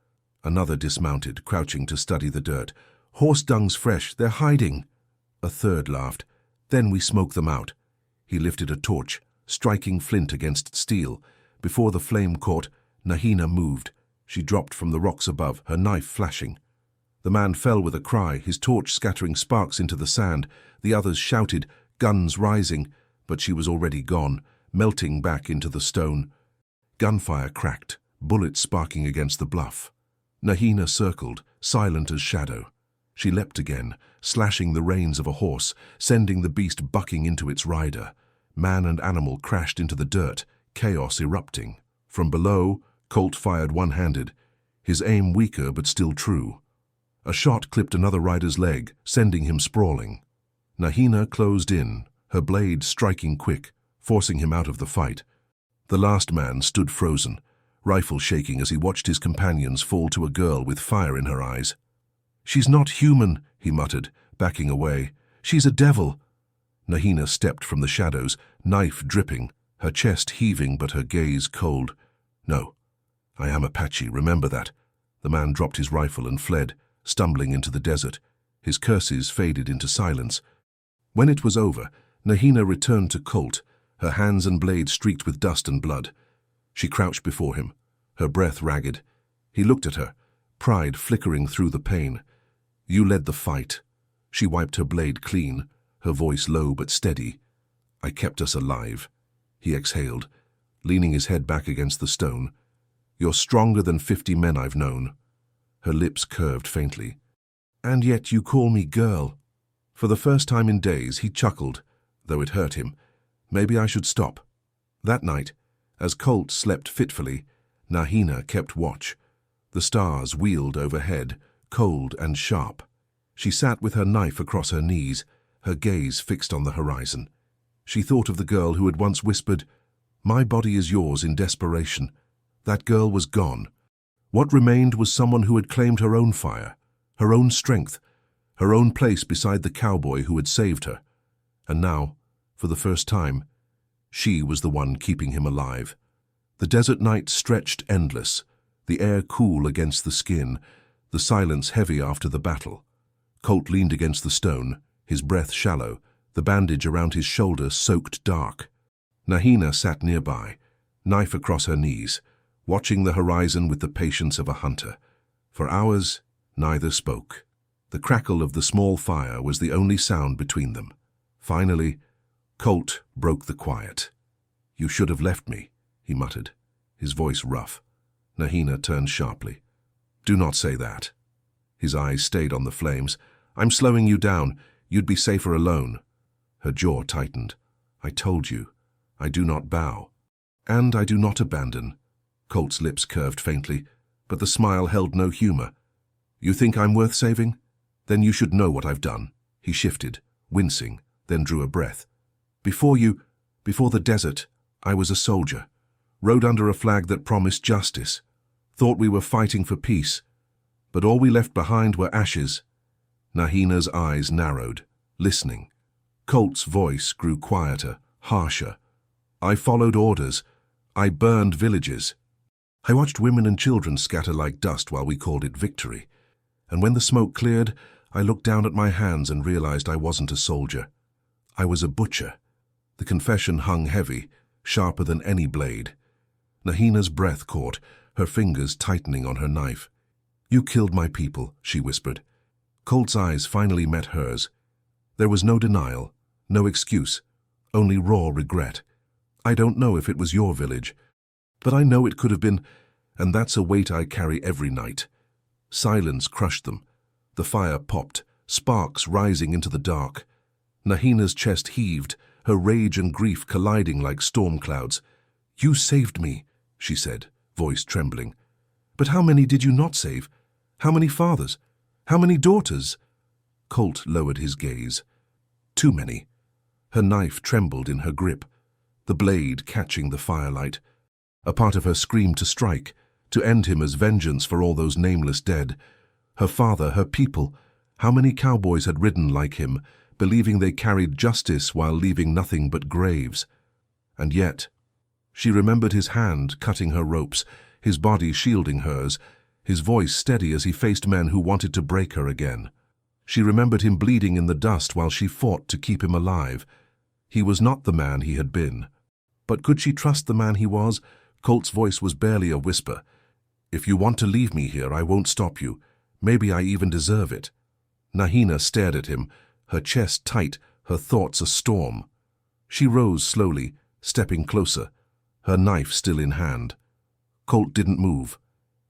Another dismounted, crouching to study the dirt. Horse dung's fresh, they're hiding. A third laughed. Then we smoke them out. He lifted a torch, striking flint against steel. Before the flame caught, Nahina moved. She dropped from the rocks above, her knife flashing. The man fell with a cry, his torch scattering sparks into the sand. The others shouted, guns rising, but she was already gone, melting back into the stone. Gunfire cracked, bullets sparking against the bluff. Nahina circled, silent as shadow. She leapt again, slashing the reins of a horse, sending the beast bucking into its rider. Man and animal crashed into the dirt, chaos erupting. From below, Colt fired one-handed, his aim weaker but still true. A shot clipped another rider's leg, sending him sprawling. Nahina closed in, her blade striking quick, forcing him out of the fight. The last man stood frozen, rifle shaking as he watched his companions fall to a girl with fire in her eyes. She's not human, he muttered, backing away. She's a devil. Nahina stepped from the shadows, knife dripping, her chest heaving but her gaze cold. No, I am Apache, remember that. The man dropped his rifle and fled, stumbling into the desert. His curses faded into silence. When it was over, Nahina returned to Colt, her hands and blade streaked with dust and blood. She crouched before him, her breath ragged. He looked at her, pride flickering through the pain. You led the fight. She wiped her blade clean, her voice low but steady. I kept us alive. He exhaled, leaning his head back against the stone. You're stronger than 50 men I've known. Her lips curved faintly. And yet you call me girl. For the first time in days he chuckled, though it hurt him. Maybe I should stop. That night, as Colt slept fitfully, Nahina kept watch. The stars wheeled overhead, cold and sharp. She sat with her knife across her knees, her gaze fixed on the horizon. She thought of the girl who had once whispered, My body is yours in desperation. That girl was gone. What remained was someone who had claimed her own fire, her own strength, her own place beside the cowboy who had saved her. And now, for the first time, she was the one keeping him alive. The desert night stretched endless, the air cool against the skin, the silence heavy after the battle. Colt leaned against the stone, his breath shallow, the bandage around his shoulder soaked dark. Nahina sat nearby, knife across her knees, watching the horizon with the patience of a hunter. For hours, neither spoke. The crackle of the small fire was the only sound between them. Finally, Colt broke the quiet. You should have left me, he muttered, his voice rough. Nahina turned sharply. Do not say that. His eyes stayed on the flames. I'm slowing you down. You'd be safer alone. Her jaw tightened. I told you. I do not bow. And I do not abandon. Colt's lips curved faintly, but the smile held no humor. You think I'm worth saving? Then you should know what I've done. He shifted, wincing, then drew a breath. Before the desert, I was a soldier. Rode under a flag that promised justice. Thought we were fighting for peace. But all we left behind were ashes. Nahina's eyes narrowed, listening. Colt's voice grew quieter, harsher. I followed orders. I burned villages. I watched women and children scatter like dust while we called it victory. And when the smoke cleared, I looked down at my hands and realized I wasn't a soldier. I was a butcher. The confession hung heavy, sharper than any blade. Nahina's breath caught, her fingers tightening on her knife. You killed my people, she whispered. Colt's eyes finally met hers. There was no denial, no excuse, only raw regret. I don't know if it was your village, but I know it could have been, and that's a weight I carry every night. Silence crushed them. The fire popped, sparks rising into the dark. Nahina's chest heaved, her rage and grief colliding like storm clouds. You saved me, she said, voice trembling. But how many did you not save? How many fathers? How many daughters? Colt lowered his gaze. Too many. Her knife trembled in her grip, the blade catching the firelight. A part of her screamed to strike, to end him as vengeance for all those nameless dead. Her father, her people. How many cowboys had ridden like him, believing they carried justice while leaving nothing but graves? And yet, she remembered his hand cutting her ropes, his body shielding hers, his voice steady as he faced men who wanted to break her again. She remembered him bleeding in the dust while she fought to keep him alive. He was not the man he had been. But could she trust the man he was? Colt's voice was barely a whisper. If you want to leave me here, I won't stop you. Maybe I even deserve it. Nahina stared at him, her chest tight, her thoughts a storm. She rose slowly, stepping closer, her knife still in hand. Colt didn't move.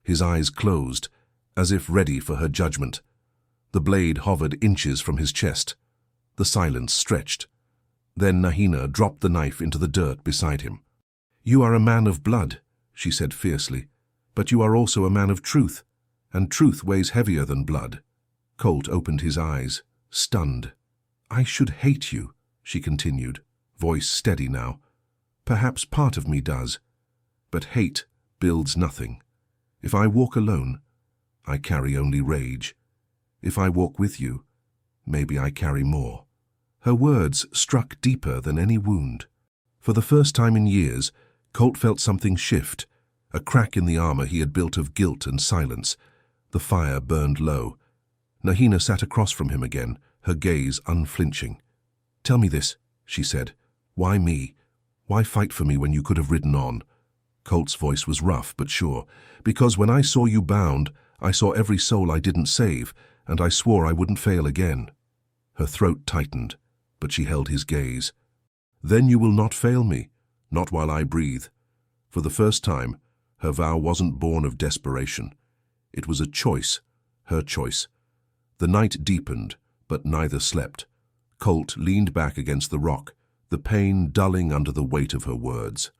His eyes closed, as if ready for her judgment. The blade hovered inches from his chest. The silence stretched. Then Nahina dropped the knife into the dirt beside him. You are a man of blood, she said fiercely, but you are also a man of truth, and truth weighs heavier than blood. Colt opened his eyes, stunned. I should hate you, she continued, voice steady now. Perhaps part of me does, but hate builds nothing. If I walk alone, I carry only rage. If I walk with you, maybe I carry more. Her words struck deeper than any wound. For the first time in years, Colt felt something shift, a crack in the armor he had built of guilt and silence. The fire burned low. Nahina sat across from him again, her gaze unflinching. Tell me this, she said. Why me? Why fight for me when you could have ridden on? Colt's voice was rough but sure. Because when I saw you bound, I saw every soul I didn't save, and I swore I wouldn't fail again. Her throat tightened, but she held his gaze. Then you will not fail me, not while I breathe. For the first time, her vow wasn't born of desperation. It was a choice, her choice. The night deepened, but neither slept. Colt leaned back against the rock, the pain dulling under the weight of her words.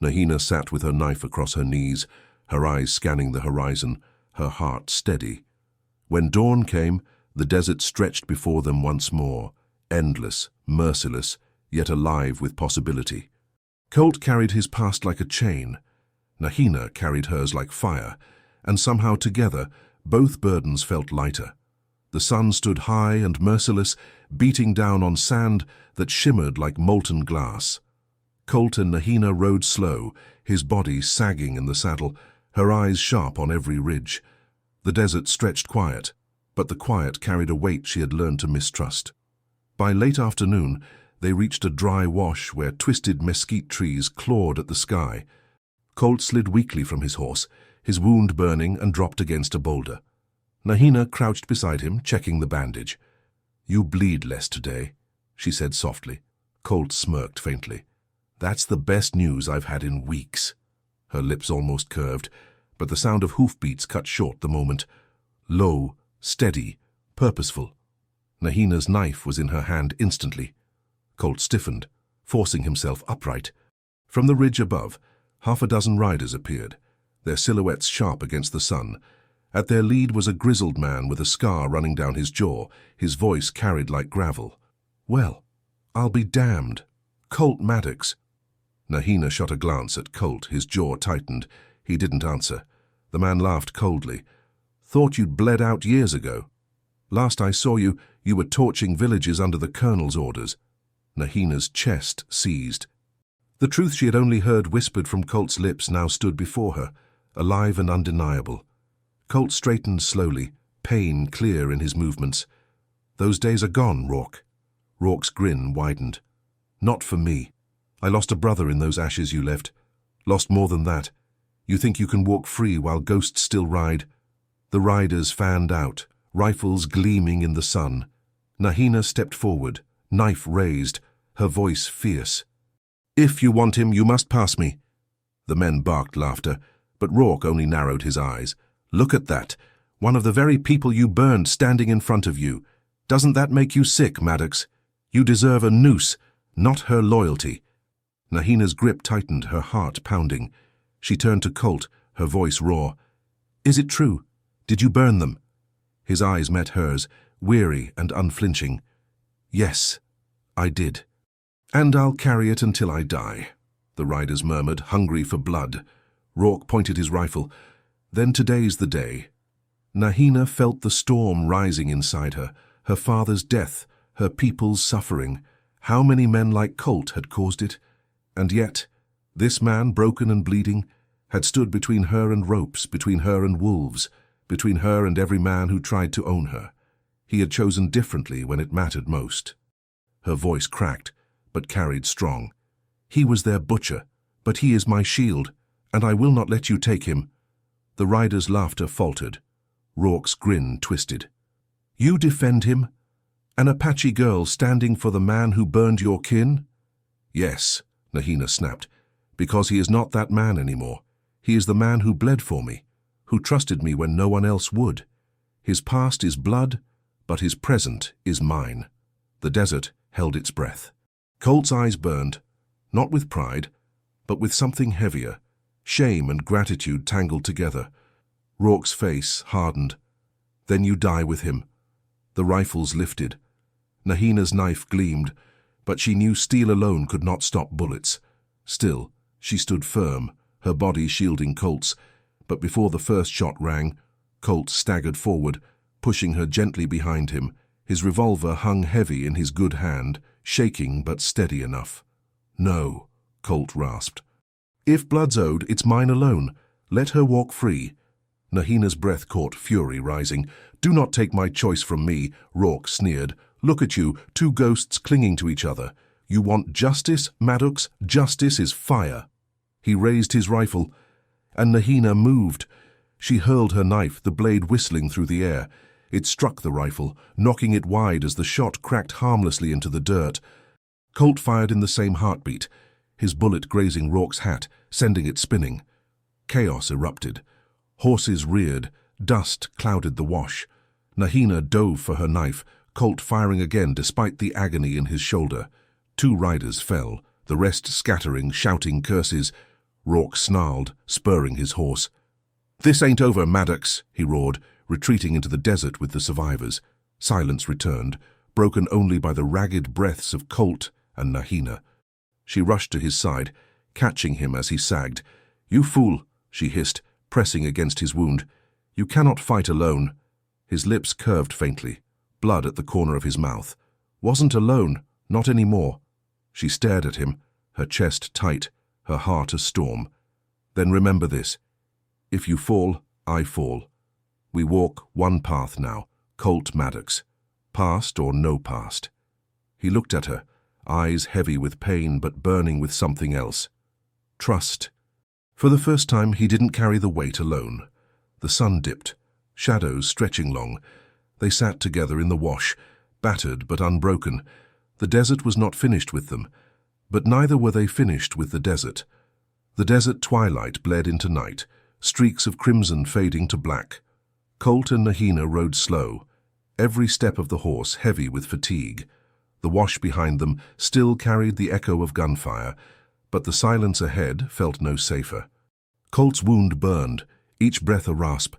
Nahina sat with her knife across her knees, her eyes scanning the horizon, her heart steady. When dawn came, the desert stretched before them once more, endless, merciless, yet alive with possibility. Colt carried his past like a chain. Nahina carried hers like fire, and somehow together, both burdens felt lighter. The sun stood high and merciless, beating down on sand that shimmered like molten glass. Colt and Nahina rode slow, his body sagging in the saddle, her eyes sharp on every ridge. The desert stretched quiet, but the quiet carried a weight she had learned to mistrust. By late afternoon, they reached a dry wash where twisted mesquite trees clawed at the sky. Colt slid weakly from his horse, his wound burning, and dropped against a boulder. Nahina crouched beside him, checking the bandage. You bleed less today, she said softly. Colt smirked faintly. That's the best news I've had in weeks. Her lips almost curved, but the sound of hoofbeats cut short the moment. Low, steady, purposeful. Nahina's knife was in her hand instantly. Colt stiffened, forcing himself upright. From the ridge above, half a dozen riders appeared, their silhouettes sharp against the sun. At their lead was a grizzled man with a scar running down his jaw, his voice carried like gravel. "Well, I'll be damned. Colt Maddox." Nahina shot a glance at Colt, his jaw tightened. He didn't answer. The man laughed coldly. "Thought you'd bled out years ago. Last I saw you, you were torching villages under the colonel's orders." Nahina's chest seized. The truth she had only heard whispered from Colt's lips now stood before her, alive and undeniable. Colt straightened slowly, pain clear in his movements. "Those days are gone, Rourke." Rourke's grin widened. "Not for me. I lost a brother in those ashes you left. Lost more than that. You think you can walk free while ghosts still ride?" The riders fanned out, rifles gleaming in the sun. Nahina stepped forward, knife raised, her voice fierce. "If you want him, you must pass me." The men barked laughter, but Rourke only narrowed his eyes. "Look at that. One of the very people you burned standing in front of you. Doesn't that make you sick, Maddox? You deserve a noose, not her loyalty." Nahina's grip tightened, her heart pounding. She turned to Colt, her voice raw. "Is it true? Did you burn them?" His eyes met hers, weary and unflinching. "Yes, I did. And I'll carry it until I die," the riders murmured, hungry for blood. Rourke pointed his rifle. "Then today's the day." Nahina felt the storm rising inside her, her father's death, her people's suffering. How many men like Colt had caused it? And yet, this man, broken and bleeding, had stood between her and ropes, between her and wolves, between her and every man who tried to own her. He had chosen differently when it mattered most. Her voice cracked, but carried strong. "He was their butcher, but he is my shield, and I will not let you take him." The rider's laughter faltered. Rourke's grin twisted. "You defend him? An Apache girl standing for the man who burned your kin?" "Yes," Nahina snapped, "because he is not that man anymore. He is the man who bled for me, who trusted me when no one else would. His past is blood, but his present is mine." The desert held its breath. Colt's eyes burned, not with pride, but with something heavier, shame and gratitude tangled together. Rourke's face hardened. "Then you die with him." The rifles lifted. Nahina's knife gleamed, but she knew steel alone could not stop bullets. Still, she stood firm, her body shielding Colt's, but before the first shot rang, Colt staggered forward, pushing her gently behind him. His revolver hung heavy in his good hand, shaking but steady enough. "No," Colt rasped. "If blood's owed, it's mine alone. Let her walk free." Nahina's breath caught, fury rising. "Do not take my choice from me," Rourke sneered. "Look at you, two ghosts clinging to each other. You want justice, Maddox? Justice is fire." He raised his rifle, and Nahina moved. She hurled her knife, the blade whistling through the air. It struck the rifle, knocking it wide as the shot cracked harmlessly into the dirt. Colt fired in the same heartbeat, his bullet grazing Rourke's hat, sending it spinning. Chaos erupted. Horses reared, dust clouded the wash. Nahina dove for her knife, Colt firing again despite the agony in his shoulder. Two riders fell, the rest scattering, shouting curses. Rourke snarled, spurring his horse. "This ain't over, Maddox," he roared, retreating into the desert with the survivors. Silence returned, broken only by the ragged breaths of Colt and Nahina. She rushed to his side, catching him as he sagged. "You fool," she hissed, pressing against his wound. "You cannot fight alone." His lips curved faintly, blood at the corner of his mouth. "Wasn't alone, not anymore." She stared at him, her chest tight, her heart a storm. "Then remember this. If you fall, I fall. We walk one path now, Colt Maddox. Past or no past." He looked at her, eyes heavy with pain but burning with something else. Trust. For the first time, he didn't carry the weight alone. The sun dipped, shadows stretching long. They sat together in the wash, battered but unbroken. The desert was not finished with them, but neither were they finished with the desert. The desert twilight bled into night, streaks of crimson fading to black. Colt and Nahina rode slow, every step of the horse heavy with fatigue. The wash behind them still carried the echo of gunfire, but the silence ahead felt no safer. Colt's wound burned, each breath a rasp.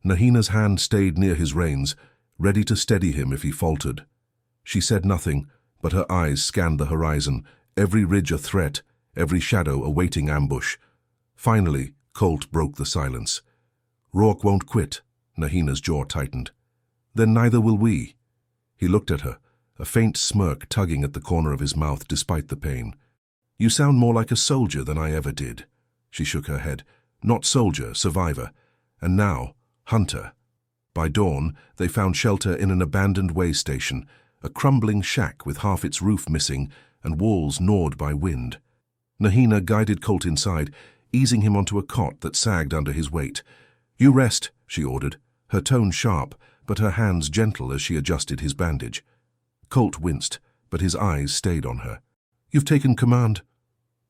Nahina's hand stayed near his reins, ready to steady him if he faltered. She said nothing, but her eyes scanned the horizon, every ridge a threat, every shadow awaiting ambush. Finally, Colt broke the silence. "Rourke won't quit." Nahina's jaw tightened. "Then neither will we." He looked at her, a faint smirk tugging at the corner of his mouth despite the pain. "You sound more like a soldier than I ever did." She shook her head. "Not soldier, survivor. And now, hunter." By dawn, they found shelter in an abandoned way station, a crumbling shack with half its roof missing and walls gnawed by wind. Nahina guided Colt inside, easing him onto a cot that sagged under his weight. "You rest," she ordered, her tone sharp, but her hands gentle as she adjusted his bandage. Colt winced, but his eyes stayed on her. "You've taken command."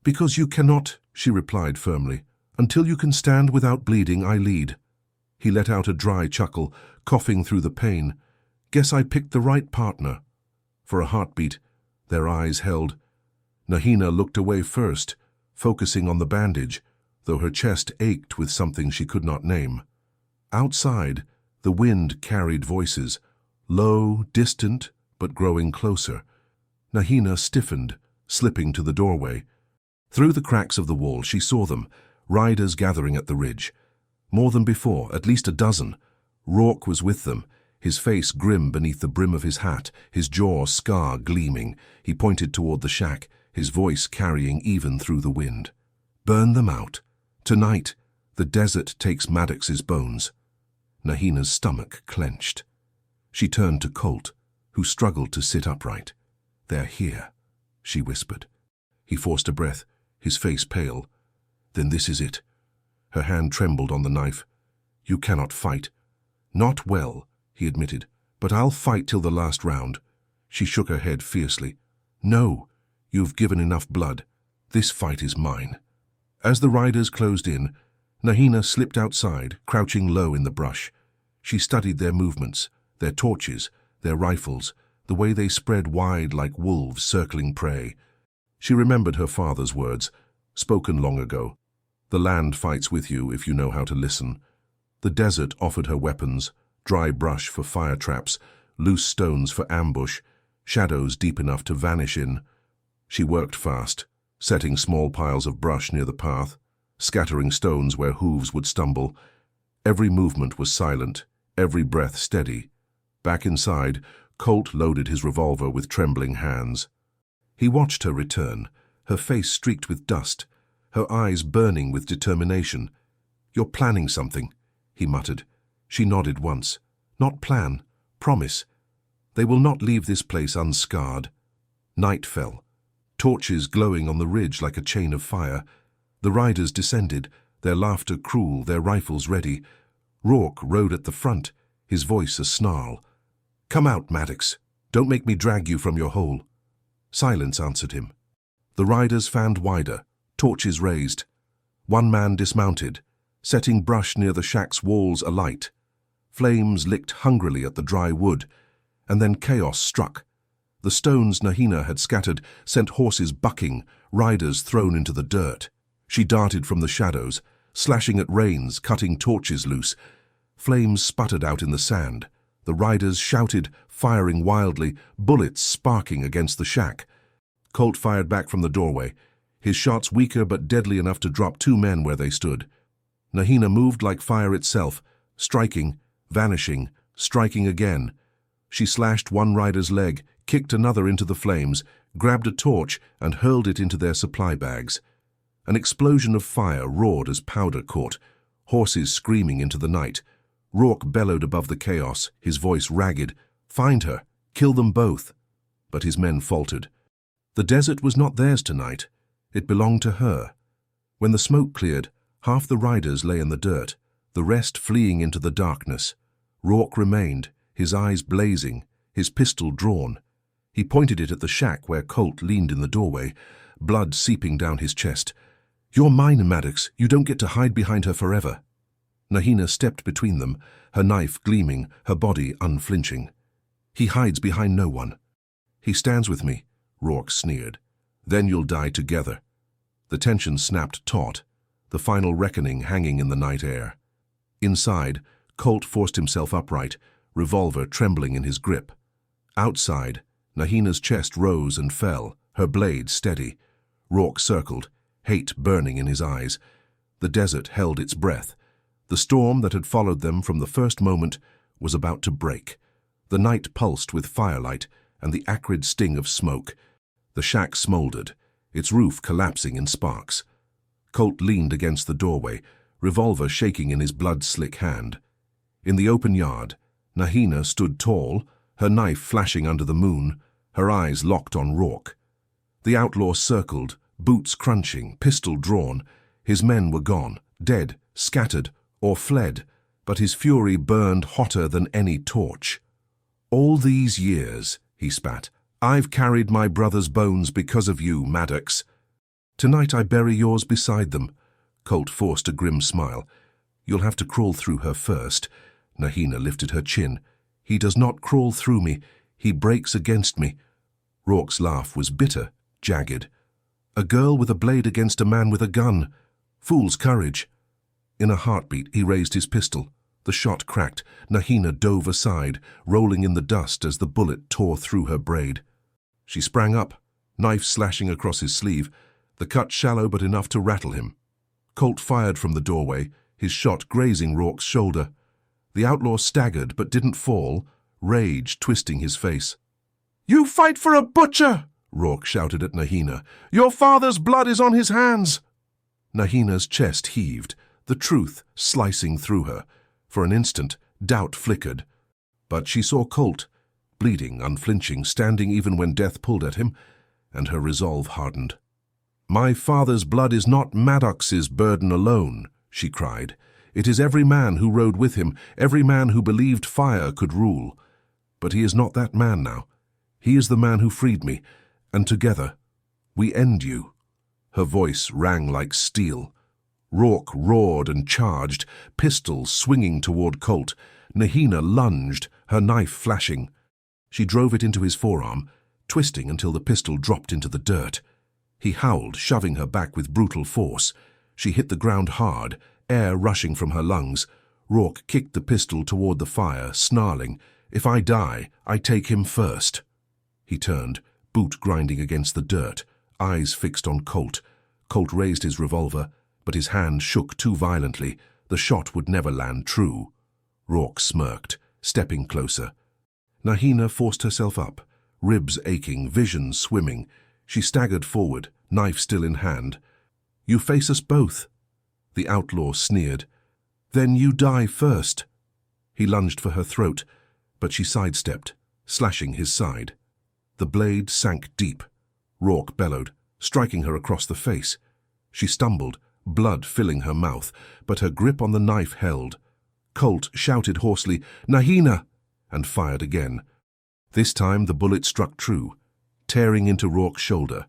"Because you cannot," she replied firmly. "Until you can stand without bleeding, I lead." He let out a dry chuckle, coughing through the pain. "Guess I picked the right partner." For a heartbeat, their eyes held. Nahina looked away first, focusing on the bandage, though her chest ached with something she could not name. Outside, the wind carried voices, low, distant, but growing closer. Nahina stiffened, slipping to the doorway. Through the cracks of the wall she saw them, riders gathering at the ridge. More than before, at least a dozen. Rourke was with them, his face grim beneath the brim of his hat, his jaw scar gleaming. He pointed toward the shack, his voice carrying even through the wind. "Burn them out. Tonight, the desert takes Maddox's bones." Nahina's stomach clenched. She turned to Colt, who struggled to sit upright. "They're here," she whispered. He forced a breath, his face pale. "Then this is it." Her hand trembled on the knife. "You cannot fight." "Not well," he admitted, "but I'll fight till the last round." She shook her head fiercely. "No, you've given enough blood. This fight is mine." As the riders closed in, Nahina slipped outside, crouching low in the brush. She studied their movements, their torches, their rifles, the way they spread wide like wolves circling prey. She remembered her father's words, spoken long ago. "The land fights with you if you know how to listen." The desert offered her weapons, dry brush for fire traps, loose stones for ambush, shadows deep enough to vanish in. She worked fast, setting small piles of brush near the path, scattering stones where hooves would stumble. Every movement was silent, every breath steady. Back inside, Colt loaded his revolver with trembling hands. He watched her return, her face streaked with dust, her eyes burning with determination. "You're planning something," he muttered. She nodded once. "Not plan, promise. They will not leave this place unscarred." Night fell, torches glowing on the ridge like a chain of fire. The riders descended, their laughter cruel, their rifles ready. Rourke rode at the front, his voice a snarl. "Come out, Maddox. Don't make me drag you from your hole." Silence answered him. The riders fanned wider, torches raised. One man dismounted, setting brush near the shack's walls alight. Flames licked hungrily at the dry wood, and then chaos struck. The stones Nahina had scattered sent horses bucking, riders thrown into the dirt. She darted from the shadows, slashing at reins, cutting torches loose. Flames sputtered out in the sand. The riders shouted, firing wildly, bullets sparking against the shack. Colt fired back from the doorway, his shots weaker but deadly enough to drop two men where they stood. Nahina moved like fire itself, striking, vanishing, striking again. She slashed one rider's leg, kicked another into the flames, grabbed a torch and hurled it into their supply bags. An explosion of fire roared as powder caught, horses screaming into the night. Rourke bellowed above the chaos, his voice ragged. "Find her! Kill them both!" But his men faltered. The desert was not theirs tonight. It belonged to her. When the smoke cleared, half the riders lay in the dirt, the rest fleeing into the darkness. Rourke remained, his eyes blazing, his pistol drawn. He pointed it at the shack where Colt leaned in the doorway, blood seeping down his chest. "You're mine, Maddox. You don't get to hide behind her forever." Nahina stepped between them, her knife gleaming, her body unflinching. He hides behind no one. He stands with me, Rourke sneered. Then you'll die together. The tension snapped taut, the final reckoning hanging in the night air. Inside, Colt forced himself upright, revolver trembling in his grip. Outside, Nahina's chest rose and fell, her blade steady. Rourke circled, hate burning in his eyes. The desert held its breath. The storm that had followed them from the first moment was about to break. The night pulsed with firelight and the acrid sting of smoke. The shack smoldered, its roof collapsing in sparks. Colt leaned against the doorway, revolver shaking in his blood-slick hand. In the open yard, Nahina stood tall, her knife flashing under the moon, her eyes locked on Rourke. The outlaw circled, boots crunching, pistol drawn. His men were gone, dead, scattered, or fled, but his fury burned hotter than any torch. "All these years," he spat, "I've carried my brother's bones because of you, Maddox. Tonight I bury yours beside them." Colt forced a grim smile. "You'll have to crawl through her first." Nahina lifted her chin. "He does not crawl through me. He breaks against me." Rourke's laugh was bitter, jagged. "A girl with a blade against a man with a gun. Fool's courage." In a heartbeat, he raised his pistol. The shot cracked. Nahina dove aside, rolling in the dust as the bullet tore through her braid. She sprang up, knife slashing across his sleeve, the cut shallow but enough to rattle him. Colt fired from the doorway, his shot grazing Rourke's shoulder. The outlaw staggered but didn't fall, rage twisting his face. "You fight for a butcher!" Rourke shouted at Nahina. "Your father's blood is on his hands!" Nahina's chest heaved, the truth slicing through her. For an instant, doubt flickered. But she saw Colt, bleeding, unflinching, standing even when death pulled at him, and her resolve hardened. "My father's blood is not Maddox's burden alone," she cried. "It is every man who rode with him, every man who believed fire could rule. But he is not that man now. He is the man who freed me, and together, we end you." Her voice rang like steel. Rourke roared and charged, pistol swinging toward Colt. Nahina lunged, her knife flashing. She drove it into his forearm, twisting until the pistol dropped into the dirt. He howled, shoving her back with brutal force. She hit the ground hard, air rushing from her lungs. Rourke kicked the pistol toward the fire, snarling, "If I die, I take him first." He turned, boot grinding against the dirt, eyes fixed on Colt. Colt raised his revolver, but his hand shook too violently. The shot would never land true. Rourke smirked, stepping closer. Nahina forced herself up, ribs aching, vision swimming. She staggered forward, knife still in hand. "You face us both." The outlaw sneered. "Then you die first." He lunged for her throat, but she sidestepped, slashing his side. The blade sank deep. Rourke bellowed, striking her across the face. She stumbled, blood filling her mouth, but her grip on the knife held. Colt shouted hoarsely, "Nahina!" and fired again. This time the bullet struck true, tearing into Rourke's shoulder.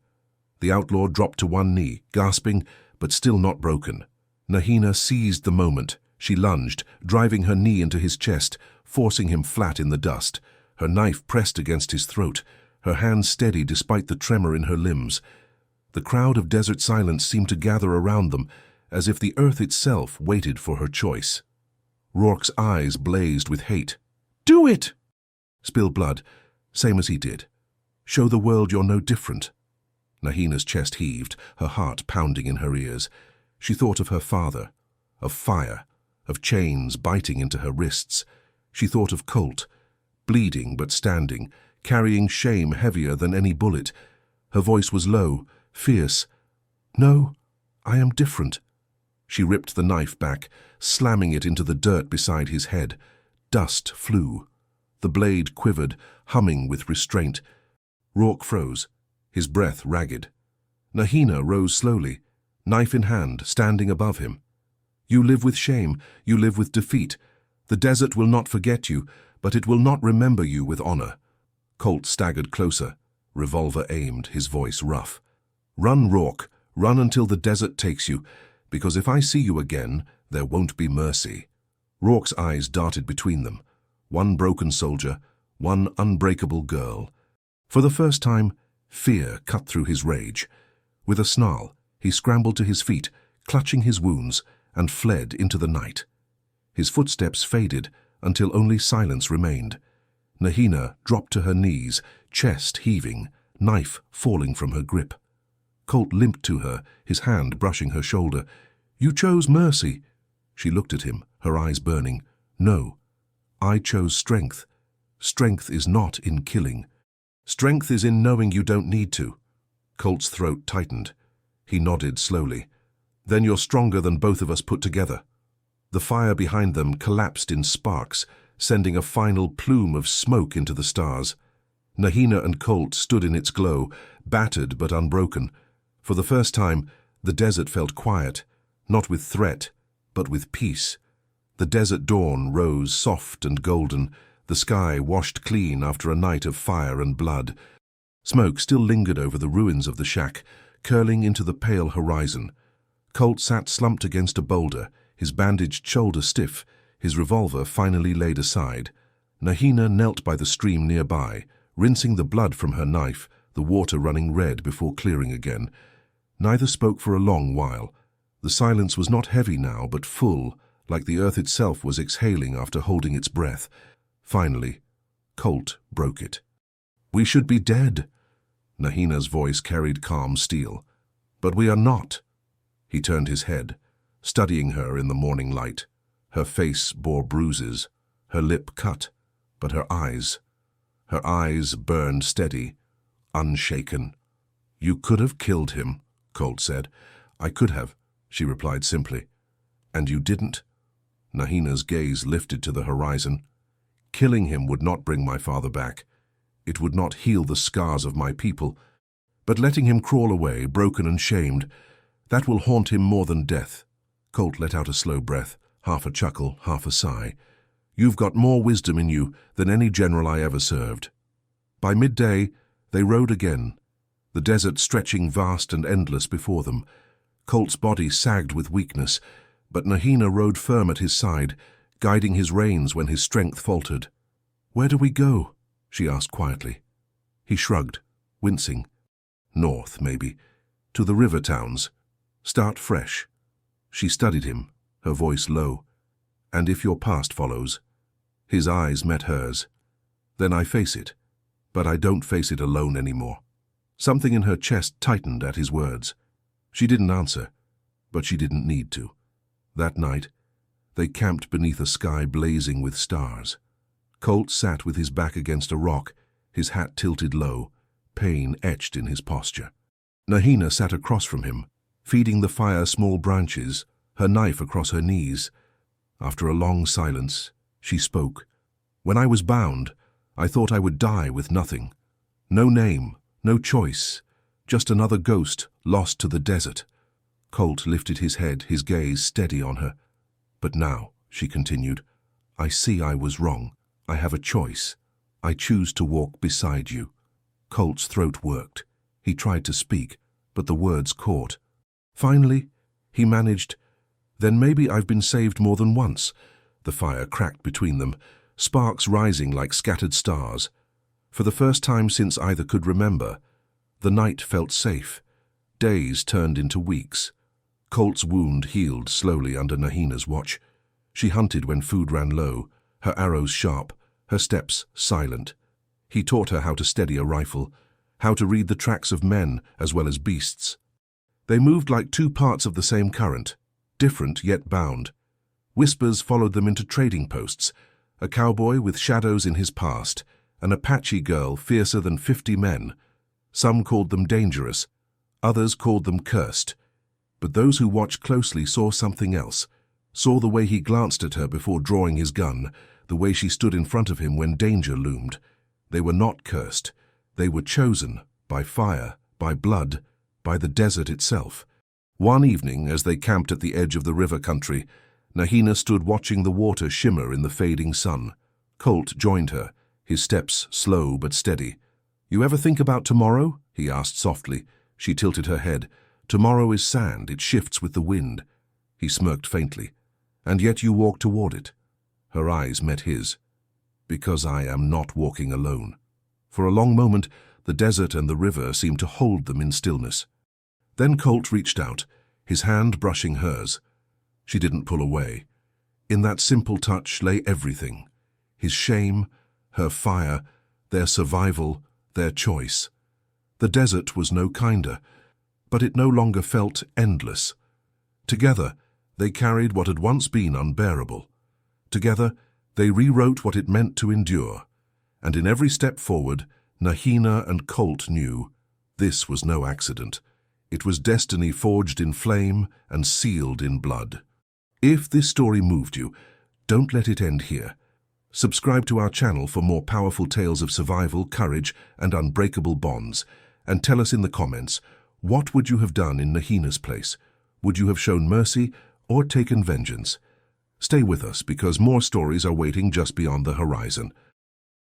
The outlaw dropped to one knee, gasping, but still not broken. Nahina seized the moment. She lunged, driving her knee into his chest, forcing him flat in the dust. Her knife pressed against his throat, her hand steady despite the tremor in her limbs. The crowd of desert silence seemed to gather around them, as if the earth itself waited for her choice. Rourke's eyes blazed with hate. "Do it!" "Spill blood, same as he did. Show the world you're no different." Nahina's chest heaved, her heart pounding in her ears. She thought of her father, of fire, of chains biting into her wrists. She thought of Colt, bleeding but standing, carrying shame heavier than any bullet. Her voice was low, fierce. "No, I am different." She ripped the knife back, slamming it into the dirt beside his head. Dust flew. The blade quivered, humming with restraint. Rourke froze, his breath ragged. Nahina rose slowly, knife in hand, standing above him. "You live with shame, you live with defeat. The desert will not forget you, but it will not remember you with honor." Colt staggered closer, revolver aimed, his voice rough. "Run, Rourke, run until the desert takes you, because if I see you again, there won't be mercy." Rourke's eyes darted between them. One broken soldier, one unbreakable girl. For the first time, fear cut through his rage. With a snarl, he scrambled to his feet, clutching his wounds, and fled into the night. His footsteps faded until only silence remained. Nahina dropped to her knees, chest heaving, knife falling from her grip. Colt limped to her, his hand brushing her shoulder. "You chose mercy." She looked at him, her eyes burning. "No, I chose strength. Strength is not in killing. Strength is in knowing you don't need to." Colt's throat tightened. He nodded slowly. "Then you're stronger than both of us put together." The fire behind them collapsed in sparks, sending a final plume of smoke into the stars. Nahina and Colt stood in its glow, battered but unbroken. For the first time, the desert felt quiet, not with threat, but with peace. The desert dawn rose soft and golden, the sky washed clean after a night of fire and blood. Smoke still lingered over the ruins of the shack, curling into the pale horizon. Colt sat slumped against a boulder, his bandaged shoulder stiff, his revolver finally laid aside. Nahina knelt by the stream nearby, rinsing the blood from her knife, the water running red before clearing again. Neither spoke for a long while. The silence was not heavy now, but full, like the earth itself was exhaling after holding its breath. Finally, Colt broke it. "We should be dead." Nahina's voice carried calm steel. "But we are not." He turned his head, studying her in the morning light. Her face bore bruises, her lip cut, but her eyes burned steady, unshaken. "You could have killed him," Colt said. "I could have," she replied simply. "And you didn't?" Nahina's gaze lifted to the horizon. "Killing him would not bring my father back. It would not heal the scars of my people. But letting him crawl away, broken and shamed, that will haunt him more than death." Colt let out a slow breath, half a chuckle, half a sigh. "You've got more wisdom in you than any general I ever served." By midday, they rode again, the desert stretching vast and endless before them. Colt's body sagged with weakness, but Nahina rode firm at his side, guiding his reins when his strength faltered. "Where do we go?" she asked quietly. He shrugged, wincing. "North, maybe. To the river towns. Start fresh." She studied him, her voice low. "And if your past follows?" His eyes met hers. "Then I face it. But I don't face it alone anymore." Something in her chest tightened at his words. She didn't answer, but she didn't need to. That night, they camped beneath a sky blazing with stars. Colt sat with his back against a rock, his hat tilted low, pain etched in his posture. Nahina sat across from him, feeding the fire small branches, her knife across her knees. After a long silence, she spoke. "When I was bound, I thought I would die with nothing. No name, no choice, just another ghost lost to the desert." Colt lifted his head, his gaze steady on her. "But now," she continued, "I see I was wrong. I have a choice. I choose to walk beside you." Colt's throat worked. He tried to speak, but the words caught. Finally, he managed, "Then maybe I've been saved more than once." The fire cracked between them, sparks rising like scattered stars. For the first time since either could remember, the night felt safe. Days turned into weeks. Colt's wound healed slowly under Nahina's watch. She hunted when food ran low, her arrows sharp, her steps silent. He taught her how to steady a rifle, how to read the tracks of men as well as beasts. They moved like two parts of the same current, different yet bound. Whispers followed them into trading posts, a cowboy with shadows in his past, an Apache girl fiercer than 50 men. Some called them dangerous, others called them cursed. But those who watched closely saw something else, saw the way he glanced at her before drawing his gun, the way she stood in front of him when danger loomed. They were not cursed. They were chosen, by fire, by blood, by the desert itself. One evening, as they camped at the edge of the river country, Nahina stood watching the water shimmer in the fading sun. Colt joined her, his steps slow but steady. "You ever think about tomorrow?" he asked softly. She tilted her head. "Tomorrow is sand, it shifts with the wind." He smirked faintly. "And yet you walk toward it." Her eyes met his. Because I am not walking alone. For a long moment, the desert and the river seemed to hold them in stillness. Then Colt reached out, his hand brushing hers. She didn't pull away. In that simple touch lay everything. His shame, her fire, their survival, their choice. The desert was no kinder, but it no longer felt endless. Together, they carried what had once been unbearable. Together, they rewrote what it meant to endure. And in every step forward, Nahina and Colt knew this was no accident. It was destiny forged in flame and sealed in blood. If this story moved you, don't let it end here. Subscribe to our channel for more powerful tales of survival, courage, and unbreakable bonds. And tell us in the comments, what would you have done in Nahina's place? Would you have shown mercy or taken vengeance? Stay with us because more stories are waiting just beyond the horizon.